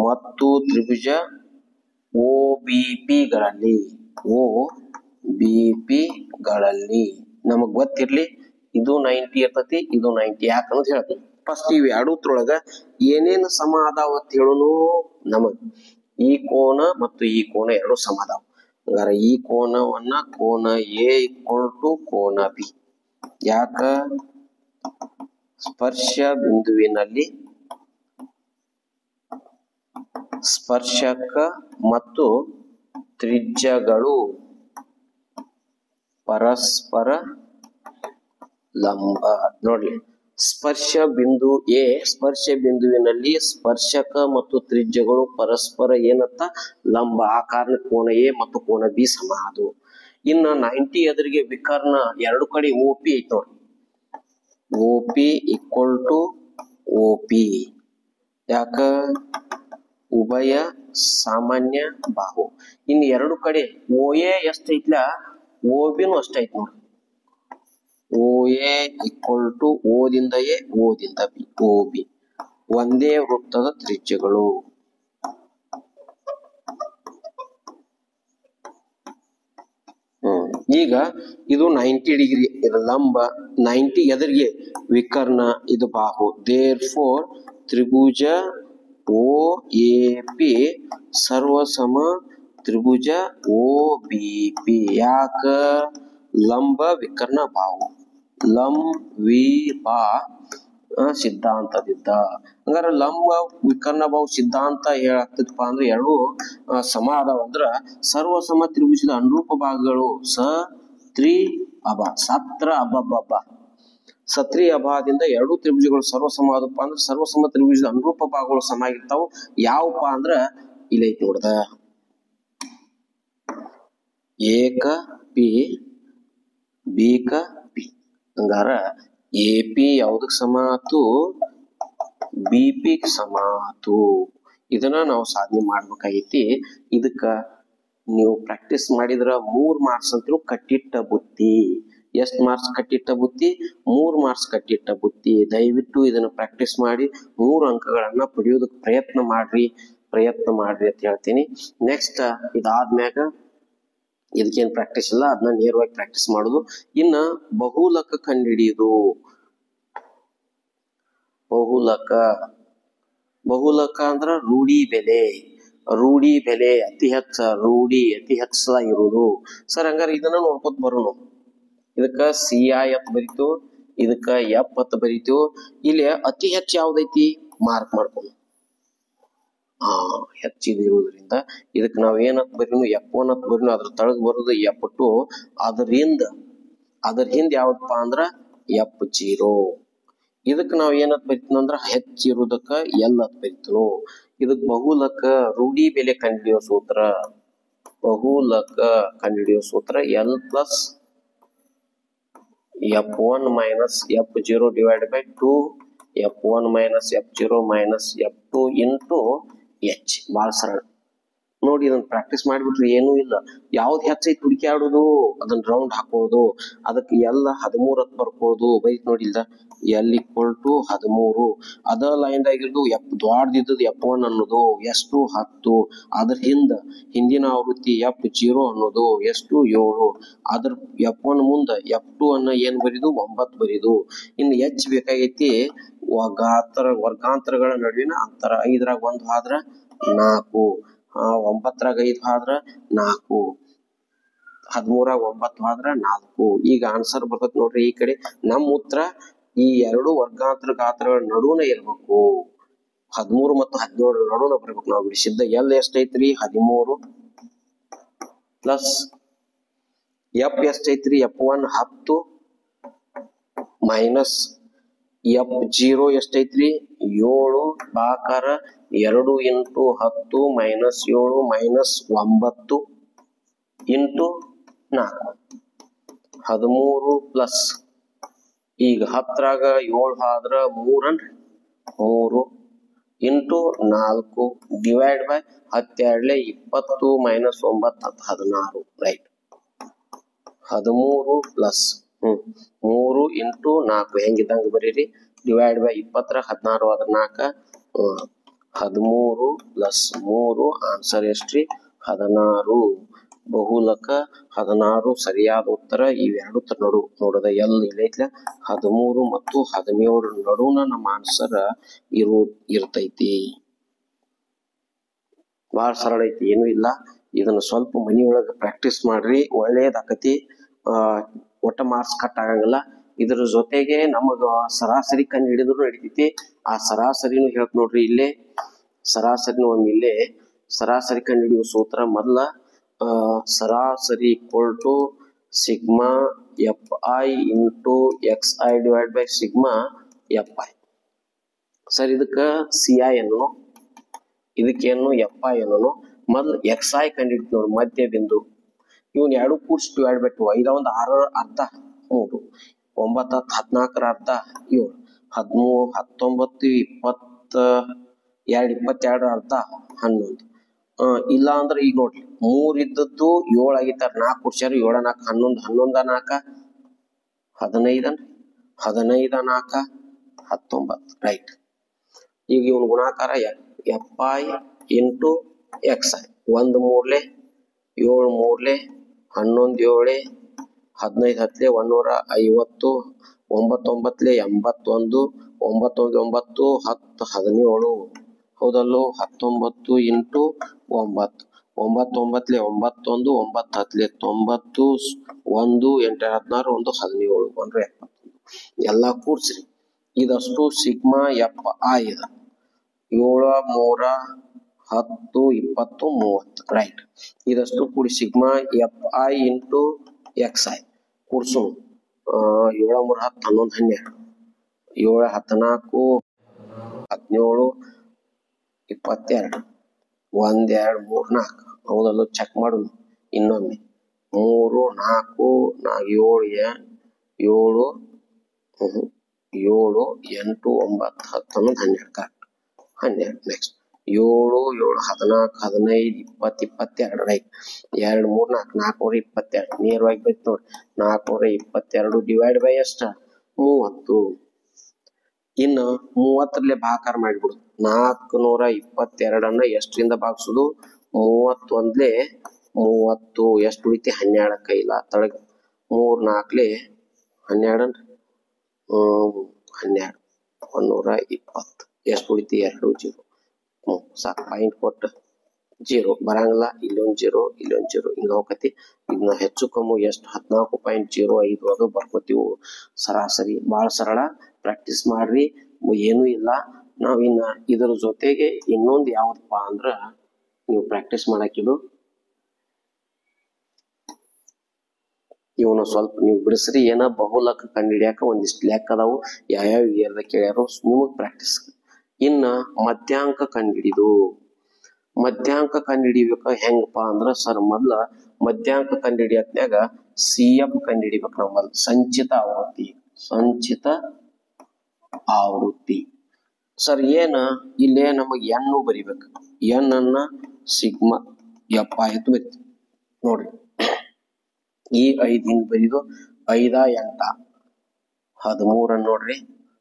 ಮತ್ತು ತ್ರಿಭುಜ OBP ಗಳಲ್ಲಿ ನಮಗ್ ಗೊತ್ತಿರ್ಲಿ, ಇದು 90 ಇರ್ತತಿ, ಇದು 90. ಯಾಕಂತ ಹೇಳ್ತೀನಿ. ಫಸ್ಟ್ ಇವ್ ಎರಡೂತ್ರೊಳಗ ಏನೇನು ಸಮ ಅದಾವ ಅಂತ ಹೇಳುನು. ನಮಗ್ ಈ ಕೋನ ಮತ್ತು ಈ ಕೋನ ಎರಡು ಸಮ ಅದಾವ. ಹಂಗಾರ ಈ ಕೋನವನ್ನ ಕೋನ A = ಕೋನ B. ಯಾಕ? ಸ್ಪರ್ಶ ಬಿಂದುವಿನಲ್ಲಿ ಸ್ಪರ್ಶಕ ಮತ್ತು ತ್ರಿಜ್ಯಗಳು ಪರಸ್ಪರ ಲಂಬ. ನೋಡ್ಲಿ, ಸ್ಪರ್ಶ ಬಿಂದು A, ಸ್ಪರ್ಶ ಬಿಂದುವಿನಲ್ಲಿ ಸ್ಪರ್ಶಕ ಮತ್ತು ತ್ರಿಜ್ಯಗಳು ಪರಸ್ಪರ ಏನತ್ತ? ಲಂಬ. ಆ ಕಾರಣ ಕೋನ A ಮತ್ತು ಕೋನ B ಸಮ ಅದು. ಇನ್ನ 90 ಎದುರಿಗೆ ವಿಕರ್ಣ ಎರಡು ಕಡೆ OP ಐತಿ ನೋಡಿ. OP = OP. ಯಾಕ? ಉಭಯ ಸಾಮಾನ್ಯ ಬಾಹು. ಇನ್ನು ಎರಡು ಕಡೆ OA ಎಷ್ಟೈತ್ಲ, OBನೂ ಅಷ್ಟೈತ್ ನೋಡಿ. OA = O ದಿಂದ A, O ದಿಂದ B, OB. ಒಂದೇ ವೃತ್ತದ ತ್ರಿಜ್ಯಗಳು. ಈಗ ಇದು 90 ಡಿಗ್ರಿ, ಇದು ಲಂಬ. 90 ಎದುರಿಗೆ ವಿಕರ್ಣ, ಇದು ಬಾಹು. ದೇರ್ಫೋರ್ ತ್ರಿಭುಜ OAP ಸರ್ವಸಮ ತ್ರಿಭುಜ OBP. ಯಾಕ? ಲಂಬ ವಿಕರ್ಣ ಬಾಹು. ಲಂಬ ಸಿದ್ಧಾಂತದಿದ್ದ. ಹಂಗಾರ ಲಂಬ ವಿಕರ್ಣ ಬಾಹು ಸಿದ್ಧಾಂತ ಹೇಳಾಗ್ತದಪ್ಪ ಅಂದ್ರೆ ಎರಡು ಸಮ ಅದಾವ ಅಂದ್ರ ಸರ್ವಸಮ ತ್ರಿಭುಜದ ಅನುರೂಪ ಭಾಗಗಳು ಸತ್ರಿ ಅಭಾದಿಂದ ಎರಡು ತ್ರಿಭುಜಗಳು ಸರ್ವಸಮ ಆದಪ್ಪ ಅಂದ್ರೆ ಸರ್ವಸಮ ತ್ರಿಭುಜದ ಅನುರೂಪ ಭಾಗಗಳು ಸಮ ಆಗಿರ್ತಾವ. ಯಾವಪ್ಪ ಅಂದ್ರ ಇಲ್ಲೈತಿ ನೋಡ್ದ, ಏಕ ಪಿ ಬೀಕ ಪಿ. ಹಂಗಾರ AP ಯಾವ್ದಕ್ ಸಮ ಆತು? BP ಗೆ ಸಮ ಆತು. ಇದನ್ನ ನಾವು ಸಾಧನೆ ಮಾಡ್ಬೇಕಾಗೈತಿ. ಇದಕ್ಕ ನೀವು ಪ್ರಾಕ್ಟೀಸ್ ಮಾಡಿದ್ರ 3 ಮಾರ್ಕ್ಸ್ ಅಂತೂ ಕಟ್ಟಿಟ್ಟ ಬುತ್ತಿ. ಎಷ್ಟು ಮಾರ್ಕ್ಸ್ ಕಟ್ಟಿಟ್ಟ ಬುತ್ತಿ? 3 ಮಾರ್ಕ್ಸ್ ಕಟ್ಟಿಟ್ಟ ಬುತ್ತಿ. ದಯವಿಟ್ಟು ಇದನ್ನ ಪ್ರಾಕ್ಟೀಸ್ ಮಾಡಿ 3 ಅಂಕಗಳನ್ನ ಪಡೆಯೋದಕ್ಕೆ ಪ್ರಯತ್ನ ಮಾಡ್ರಿ ಅಂತ ಹೇಳ್ತೀನಿ. ನೆಕ್ಸ್ಟ್ ಇದಾದ್ಮ್ಯಾಗ ಇದಕ್ಕೇನ್ ಪ್ರಾಕ್ಟೀಸ್ ಇಲ್ಲ, ಅದನ್ನ ನೇರವಾಗಿ ಪ್ರಾಕ್ಟೀಸ್ ಮಾಡುದು. ಇನ್ನ ಬಹುಲಕ ಕಂಡುಹಿಡಿಯುವುದು. ಬಹುಲಕ ಅಂದ್ರ ರೂಢಿ ಬೆಲೆ ಅತಿ ಹೆಚ್ಚಾಗಿರುವುದು. ಸರ್ ಹಂಗಾರ ಇದನ್ನ ನೋಡ್ಕೊತ ಬರೋಣ. ಇದಕ್ಕ CI ಅಂತ ಬರೀತು, ಇದಕ್ಕ F ಅಂತ ಬರೀತು. ಇಲ್ಲಿ ಅತಿ ಹೆಚ್ಚು ಯಾವ್ದೈತಿ? ಮಾರ್ಕ್ ಮಾಡ್ಕೊಂಡು ಹೆಚ್ಚಿದಿರುವುದರಿಂದ ಇದಕ್ಕೆ ನಾವ್ ಏನಂತ ಬರೀನು? F1 ಅಂತ ಬರೀನು. ಅದ್ರ ತಳಗ್ ಬರೋದು F2. ಅದ್ರ ಹಿಂದ ಯಾವ್ದಪ್ಪ ಅಂದ್ರ F0. ಇದಕ್ ನಾವ್ ಏನಂತ ಬರಿತೀನಂದ್ರ ಹೆಚ್ಚಿರುವುದಕ್ಕ L ಅಂತ ಬರಿತೀನು. ಇದಕ್ ಬಹುಲಕ ರೂಢಿ ಬೆಲೆ ಕಂಡುಹಿಡಿಯೋ ಸೂತ್ರ, L + F1 - F0 / 2 F1 - F0 - F2 × H. ಬಹಳ ಸರಳ ನೋಡಿ. ಇದನ್ನ ಪ್ರಾಕ್ಟೀಸ್ ಮಾಡಿಬಿಟ್ರೆ ಏನೂ ಇಲ್ಲ. ಯಾವ್ದು ಹೆಚ್ಚೈತಿ ಹುಡುಕ್ಯಾಡುದು, ಅದನ್ನ ರೌಂಡ್ ಹಾಕೋದು. ಅದಕ್ಕೆ L 13 ಅಂತ ಬರ್ಕೊಳ್ಳೋದು. ಬೈತ್ ನೋಡಿ ಇಲ್ದ L = 13. ಅದ ಲೈನ್ ದಾಗಿರ್ದು ದೊಡ್ಡದಿದ್ದದ್ದು F1 ಅನ್ನೋದು ಎಷ್ಟು? 10. ಅದ್ರ ಹಿಂದಿನ ಆವೃತ್ತಿ F0 ಅನ್ನೋದು ಎಷ್ಟು? 7. ಅದ್ರ F1 ಮುಂದ F2 ಅನ್ನ ಏನ್ ಬರೀದು? 9 ಬರೀದು. ಇನ್ನು H ಬೇಕಾಗೈತಿ ವರ್ಗಾಂತರಗಳ ನಡುವಿನ ಅಂತರ. 5ರಾಗ 1 ಆದ್ರ 4, 9ರಾಗ 5 ಆದ್ರ 4, 13ರಾಗ 9 ಆದ್ರ 4. ಈಗ ಆನ್ಸರ್ ಬರ್ತೈತಿ ನೋಡ್ರಿ. ಈ ಕಡೆ ನಮ್ಮ ಉತ್ತರ ಈ ಎರಡು ವರ್ಗಾಂತರ ಗಾತ್ರಗಳ ನಡುವನ ಇರ್ಬೇಕು. 13 ಮತ್ತು 17 ನಡುವನ ಬರ್ಬೇಕು. ನಾವು ಬಿಡಿಸಿದ್ದ L ಎಷ್ಟೈತ್ರಿ? 13 ಪ್ಲಸ್ F ಎಷ್ಟೈತ್ರಿ? F1 10 ಮೈನಸ್ ಎಫ್ ಜೀರೋ ಎಷ್ಟೈತ್ರಿ 7 ಬಾಕಾರ 2 into 10 minus 7 minus 9 into 4 13 plus ಈಗ 10ರಾಗ 7 ಆದ್ರ 3 3 into 4 divide by 12 20 minus 9 16 right 13 plus 3 into 4 ಹೆಂಗಿದ್ದಂಗೆ ಬರೀರಿ ಡಿವೈಡ್ ಬೈ 20 16 ಆದ್ರ 4 13 ಪ್ಲಸ್ 3 ಆನ್ಸರ್ ಎಷ್ಟ್ರಿ 16 ಬಹುಲಕ 16 ಸರಿಯಾದ ಉತ್ತರ ಇವೆರಡು ನಡು ನೋಡದ ಎಲ್ಲಿ ಐತ್ಲ 13 ಮತ್ತು 17 ನಡುನ ನಮ್ಮ ಆನ್ಸರ್ ಇರ್ತೈತಿ ಬಹಳ ಸರಳ ಐತಿ ಏನು ಇಲ್ಲ ಇದನ್ನ ಸ್ವಲ್ಪ ಮನಿಯೊಳಗೆ ಪ್ರಾಕ್ಟೀಸ್ ಮಾಡ್ರಿ ಒಳ್ಳೇದಾಕತಿ ಒಟ್ಟ ಮಾರ್ಕ್ಸ್ ಕಟ್ ಆಗಂಗಿಲ್ಲ ಇದ್ರ ಜೊತೆಗೆ ನಮಗ ಸರಾಸರಿ ಕಂಡು ಹಿಡಿದ್ರು ನಡಿತೈತಿ ಆ ಸರಾಸರಿನೂ ಹೇಳ್ತ ನೋಡ್ರಿ ಇಲ್ಲೇ ಸರಾಸರಿನೂ ಇಲ್ಲೇ ಸರಾಸರಿ ಕಂಡು ಹಿಡಿಯುವ ಸೂತ್ರ ಮೊದಲ ಸರಾಸರಿ equal to sigma F I into X I divide by sigma F I sir ಇದಕ್ಕೆ ಸಿ ಐ ಅನ್ನೋ ಇದಕ್ಕೇನು ಎಫ್ ಐ ಅನ್ನೋ ಮೊದಲು ಎಕ್ಸ್ ಐ ಕಂಡಿಡ್ತು ನೋಡಿ ಮಧ್ಯ ಬಿಂದು ಇವನ್ ಎರಡು ಕೂಡ್ಸ್ ಡಿವೈಡ್ ಬೈ 2 ಐದ ಒಂದು 6 ಅರ್ಧ 3 9 14 ಅರ್ಧ 7 13 19 20 22 ಅರ್ಧ 11 ಇಲ್ಲ ಅಂದ್ರೆ ಈಗ ನೋಡ್ರಿ 3 ಇದ್ದದ್ದು 7 ಆಗಿತ್ತಾರ 4 ಕೂಡ್ಸ್ಯಾರ 7 4 11 11 4 15 4 19 ರೈಟ್ ಈಗ ಇವನ್ ಗುಣಾಕಾರ F I into X I 1 3 7 3 11 7 15 10 150 9 9 81 9 9 10 17 ಹೌದಲ್ಲೋ 19 into 9 9 9 91 9 10 90 1 8 16 1 17 1 ಎಲ್ಲ ಕೂಡ್ಸ್ರಿ ಇದಷ್ಟು ಸಿಗ್ಮಾ ಎಫ್ ಐ ಇದೆ 7 3 10 20 30 ರೈಟ್ ಇದಷ್ಟು ಕೂಡಿ sigma F I into X i ಕೂಡ್ಸು 7 3 10 11 12 7 14 17 22 1 2 3 4 ಹೌದಲ್ಲ ಚೆಕ್ ಮಾಡು ಇನ್ನೊಮ್ಮೆ 3 4 7 7 8 9 10 11 12 ಕರೆಕ್ಟ್ 12 ನೆಕ್ಸ್ಟ್ 7 7 14 15 20 22 ರೈಟ್ 2 3 4 422 ನೇರವಾಗಿ ಬೈತ್ ನೋಡಿ 422 ಡಿವೈಡ್ ಬೈ ಎಷ್ಟು 30 ಇನ್ನು 30 ಭಾಗಾಕಾರ ಮಾಡಿಬಿಡು 422 ಅನ್ನ ಎಷ್ಟರಿಂದ ಭಾಗಿಸೋದು 31 30 ಎಷ್ಟು ಉಳಿತಿ 12 ಕೈಲ ತಳಗ 3 4 12 12 120 ಎಷ್ಟು ಉಳಿತಿ 2 0 ಸಾಕು ಪಾಯಿಂಟ್ ಕೊಟ್ಟು 0 ಬರಂಗಿಲ್ಲ ಇಲ್ಲೊಂದು 0 ಇಲ್ಲೊಂದು 0 ಹಿಂಗ ಹೋಗತಿ ಇದನ್ನ ಹೆಚ್ಚು ಕಮ್ಮಿ ಎಷ್ಟು 14.05 ಅದು ಬರ್ಕೋತೀವಿ ಸರಾಸರಿ ಬಹಳ ಸರಳ ಪ್ರಾಕ್ಟೀಸ್ ಮಾಡ್ರಿ ಏನು ಇಲ್ಲ ನಾವಿನ್ನ ಇದರ ಜೊತೆಗೆ ಇನ್ನೊಂದು ಯಾವ್ದಪ್ಪ ಅಂದ್ರ ನೀವು ಪ್ರಾಕ್ಟೀಸ್ ಮಾಡಾಕಿದು ಇವನು ಸ್ವಲ್ಪ ನೀವು ಬಿಡಿಸ್ರಿ ಏನ ಬಹುಲಕ ಕಂಡಿಡಿಯಾಕ ಒಂದಿಷ್ಟು ಲೆಕ್ಕ ಅದಾವು ಯಾವ್ಯಾವ ಇಯರ್ದ ಕೇಳ್ಯಾರೋ ನಿಮಗ್ ಪ್ರಾಕ್ಟೀಸ್ ಇನ್ನ ಮಧ್ಯಾಂಕ ಕಂಡಿಡಿದು ಮಧ್ಯಾಂಕ ಕಂಡಿಡಿಬೇಕ ಹೆಂಗಪ್ಪ ಅಂದ್ರ ಸರ್ ಮೊದ್ಲ ಮಧ್ಯಾಂಕ ಕಂಡಿಡಿಯತ್ನ್ಯಾಗ ಸಿ ಎಫ್ ಕಂಡಿಡಿಬೇಕು ನಾವು ಮೊದ್ಲು ಸಂಚಿತ ಆವೃತ್ತಿ ಸರ್ ಏನ ಇಲ್ಲೇ ನಮಗ್ ಎನ್ನು ಬರಿಬೇಕು ಎನ್ ಅನ್ನ ಸಿಗ್ಮಾ ಎಫ್ ಆಯ್ತು ಬರೀ ನೋಡ್ರಿ ಈ 5 ಹಿಂಗ್ ಬರೀದು 5 8 13 ನೋಡ್ರಿ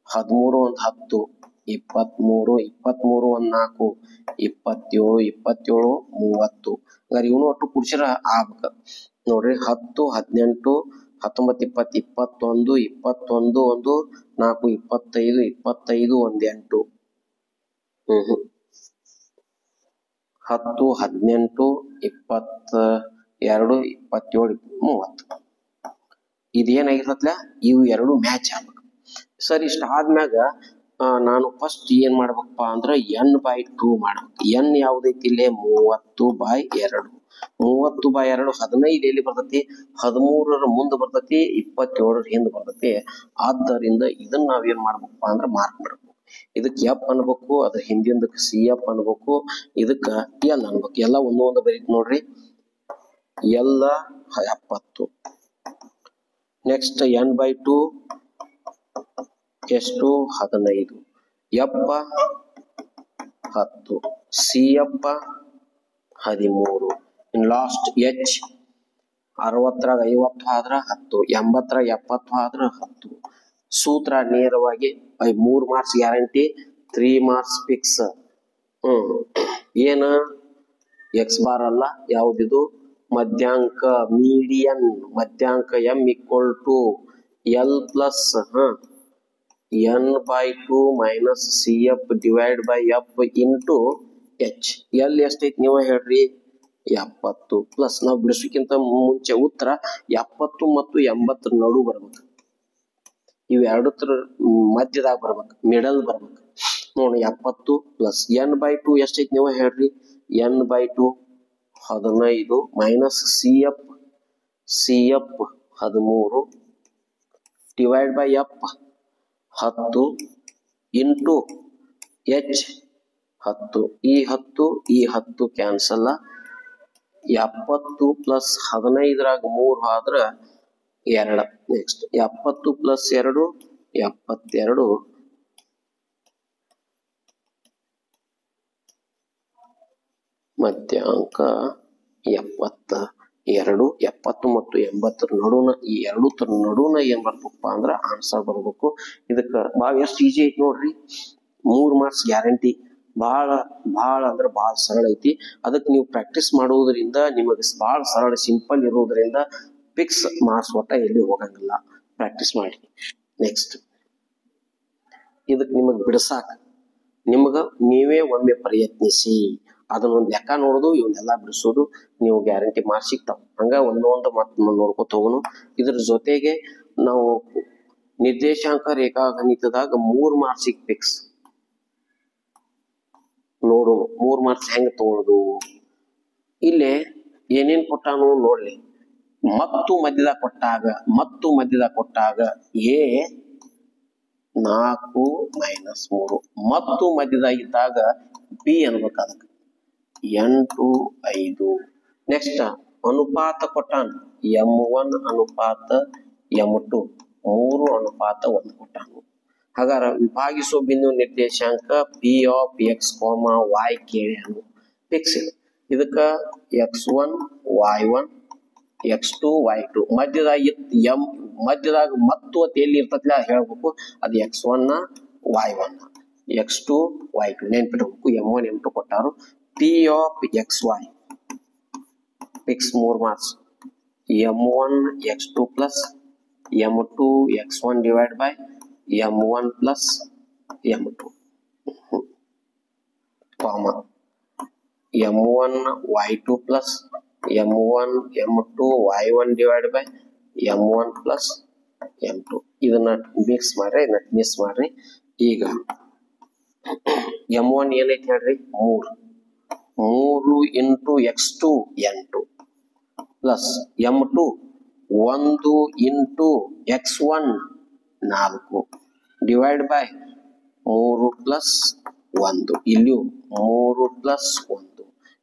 13 1 10 23 23 1 4 27 27 30 ಅಂದ್ರೆ ಇವನು ಒಟ್ಟು ಕುಡ್ಸಿರ ಆಗ್ಬೇಕ ನೋಡ್ರಿ 10 18 19 20 21 21 1 4 25 25 1 8 10 18 22 27 30 ಇದೇನಾಗಿರ್ತತ್ಲ ಇವು ಎರಡು ಮ್ಯಾಚ್ ಆಗ್ಬೇಕು ಸರ್ ಇಷ್ಟ ಆದ್ಮ್ಯಾಗ ನಾನು ಫಸ್ಟ್ ಏನ್ ಮಾಡ್ಬೇಕಪ್ಪ ಅಂದ್ರ n/2 ಮಾಡ್ಬೇಕು n ಯಾವ್ದೈತಿ ಇಲ್ಲೇ 30/2 30/2 15 ಎಲ್ಲಿ ಬರ್ತೈತಿ 13ರ ಮುಂದೆ ಬರ್ತೈತಿ 27ರ ಹಿಂದೆ ಬರ್ತೈತಿ. ಆದ್ದರಿಂದ ಇದನ್ನ ನಾವೇನ್ ಮಾಡ್ಬೇಕಪ್ಪ ಅಂದ್ರೆ ಮಾರ್ಕ್ ಮಾಡ್ಬೇಕು. ಇದಕ್ಕೆ ಎಫ್ ಅನ್ಬೇಕು, ಅದ್ರ ಹಿಂದಿಂದಕ್ಕೆ ಸಿ ಎಫ್ ಅನ್ಬೇಕು, ಇದಕ್ಕ ಎಲ್ ಅನ್ಬೇಕು. ಎಲ್ಲ ಒಂದು ಬರೀತ್ ನೋಡ್ರಿ. ಎಲ್ಲ 70. ನೆಕ್ಸ್ಟ್ n/2 ಎಷ್ಟು 15, ಎಪ್ಪ 10, ಸಿ ಎಪ್ಪ 13. ಇನ್ ಲಾಸ್ಟ್ ಎಚ್ 60ರಾಗ 50 ಆದ್ರ 10, 80ರಾಗ 70 ಆದ್ರ 10. ಸೂತ್ರ ನೇರವಾಗಿ 3 ಮಾರ್ಕ್ಸ್ ಗ್ಯಾರಂಟಿ, 3 ಮಾರ್ಕ್ಸ್ ಫಿಕ್ಸ್. ಏನ ಎಕ್ಸ್ ಬಾರ್ ಅಲ್ಲ, ಯಾವ್ದಿದು ಮಧ್ಯಾಂಕ ಮೀಡಿಯನ್. ಮಧ್ಯಾಂಕ m = l plus n/2 minus c f divide by f into h. L ಎಷ್ಟೈತಿ ನೀವು ಹೇಳ್ರಿ? 70 ಪ್ಲಸ್ ನಾವು ಬಿಡಿಸೋಕ್ಕಿಂತ ಮುಂಚೆ ಉತ್ತರ 70 ಮತ್ತು 80 ನಡು ಬರ್ಬೇಕು. ಇವೆರಡತ್ರ ಮಧ್ಯದಾಗ ಬರ್ಬೇಕು, ಮಿಡಲ್ ಬರ್ಬೇಕು ನೋಡಿ. 70 ಪ್ಲಸ್ n/2 ಎಷ್ಟೈತಿ ನೀವು ಹೇಳ್ರಿ? n/2 15 minus c F 13 divide by F 10 into H 10. ಈ 10 ಕ್ಯಾನ್ಸಲ್. 70 ಪ್ಲಸ್ 15ರಾಗ 3 ಆದ್ರ 2. Next 70 plus 2 72. ಮಧ್ಯಾಂಕ 72. 70 ಮತ್ತು 80 ನಡುನ, ಈ ಎರಡು ನಡುನ ಏನ್ ಬರ್ಬೇಕಪ್ಪ ಅಂದ್ರ ಆನ್ಸರ್ ಬರ್ಬೇಕು. ಇದಕ್ಕ ಭಾಳ ಎಷ್ಟು ಈಜಿ ಐತಿ ನೋಡ್ರಿ. 3 ಮಾರ್ಕ್ಸ್ ಗ್ಯಾರಂಟಿ. ಬಹಳ ಅಂದ್ರೆ ಬಹಳ ಸರಳ ಐತಿ. ಅದಕ್ಕೆ ನೀವು ಪ್ರಾಕ್ಟೀಸ್ ಮಾಡೋದ್ರಿಂದ ನಿಮಗೆ ಬಹಳ ಸರಳ ಸಿಂಪಲ್ ಇರೋದ್ರಿಂದ ಫಿಕ್ಸ್ ಮಾರ್ಕ್ಸ್ ಒಟ್ಟ ಎಲ್ಲಿ ಹೋಗಂಗಿಲ್ಲ. ಪ್ರಾಕ್ಟೀಸ್ ಮಾಡಿ. ನೆಕ್ಸ್ಟ್ ಇದಕ್ಕೆ ನಿಮಗೆ ಬಿಡಿಸಾಕ ನೀವೇ ಒಮ್ಮೆ ಪ್ರಯತ್ನಿಸಿ. ಅದನ್ನೊಂದು ಲೆಕ್ಕ ನೋಡೋದು, ಇವನ್ನೆಲ್ಲ ಬಿಡಿಸೋದು, ನೀವು ಗ್ಯಾರಂಟಿ ಮಾರ್ಕ್ಸ್ ಸಿಗ್ತಾವ. ಹಂಗ ಒಂದೊಂದು ಮಾತು ನೋಡ್ಕೊತ ಹೋಗೋಣ. ಇದ್ರ ಜೊತೆಗೆ ನಾವು ನಿರ್ದೇಶಾಂಕ ರೇಖಾಗಣಿತದಾಗ 3 ಮಾರ್ಕ್ಸಿಗೆ ಫಿಕ್ಸ್ ನೋಡು. 3 ಮಾರ್ಕ್ಸ್ ಹೆಂಗ ತಗೊಳ್ಳೋದು? ಇಲ್ಲೇ ಏನೇನ್ ಕೊಟ್ಟಾನು ನೋಡ್ಲಿ. ಮತ್ತು ಮಧ್ಯದಾಗ ಕೊಟ್ಟಾಗ ಎ 4 ಮೈನಸ್ 3, ಮತ್ತು ಮಧ್ಯದಾಗಿದ್ದಾಗ ಬಿ ಅನ್ಬೇಕು. ಅದಕ್ಕೆ 8 5. ನೆಕ್ಸ್ಟ್ ಅನುಪಾತ ಕೊಟ್ಟಾನ. m1 ಅನುಪಾತ m2 3:1 ಕೊಟ್ಟಾನು. ಹಾಗಾದ್ರೆ ವಿಭಾಗಿಸೋ ಬಿಂದು ನಿರ್ದೇಶಾಂಕ ಪಿ ಆಫ್ ಎಕ್ಸ್, y ಕೇಳ್ಯಾನು. ಫಿಕ್ಸ್ ಇದೆ. ಇದಕ್ಕ x1 y1 x2 y2 ಮಧ್ಯದಾಗ ಮತ್ತು ಎಲ್ಲಿ ಇರ್ತೈತಿಲ್ಲ ಹೇಳ್ಬೇಕು. ಅದು x1 y1 x2 y2 ನೆನ್ಪಿಟ್ಬೇಕು. m1 m2 ಕೊಟ್ಟಾರು. P of X y fix 3 marks. m1 x2 plus m2 x1 divide by m1 plus m2 comma m1 y2 plus m1 m2 y1 divide by m1 plus m2. ಇದನ್ನ mix ಮಾಡ್ರಿ, miss ಮಾಡ್ರಿ. ಈಗ m1 ಏನೈತಿ ಹೇಳ್ರಿ? 3 into x2 8 plus m2 1 into x1 4 divide by 3 plus 1. ಇಲ್ಲಿಯೂ 3 plus 1.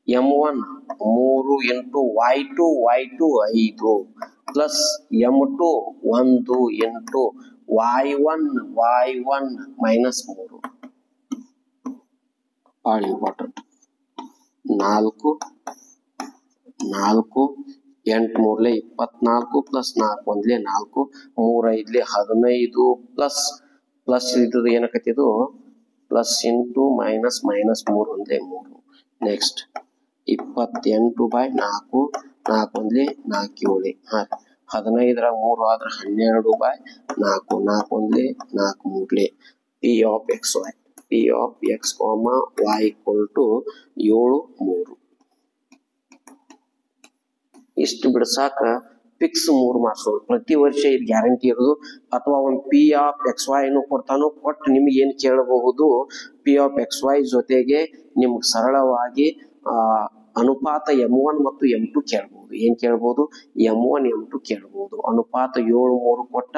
m1 3 into y2 5 plus m2 1 into y1 minus 3. All important. 4 8 3 24 plus 4 1 4 3 5 15 plus ಇದು ಏನಕತ್ತಿದು plus into minus 3 1 3. Next 28/4 4 1 4 7. 15ರಾಗ 3 ಆದ್ರೆ 12/4 4 1 4 3. P of X Y P of X y = 7 3. ಇಷ್ಟು ಬಿಡ್ಸಾಕ fix 3 marks. ಪ್ರತಿ ವರ್ಷ ಇದು guarantee ಇರೋದು. ಅಥವಾ ಒಂದು ಪಿ ಆಫ್ ಎಕ್ಸ್ ವೈ ಕೊಡ್ತಾನೋ, ಕೊಟ್ಟು ನಿಮ್ಗೆ ಏನ್ ಕೇಳಬಹುದು, ಪಿ ಆಫ್ ಎಕ್ಸ್ ವೈ ಜೊತೆಗೆ ನಿಮ್ಗೆ ಸರಳವಾಗಿ ಅನುಪಾತ M1 ಮತ್ತು M2 ಕೇಳಬಹುದು. ಏನ್ ಕೇಳಬಹುದು? M1 M2 ಕೇಳಬಹುದು. ಅನುಪಾತ 7:3 ಕೊಟ್ಟ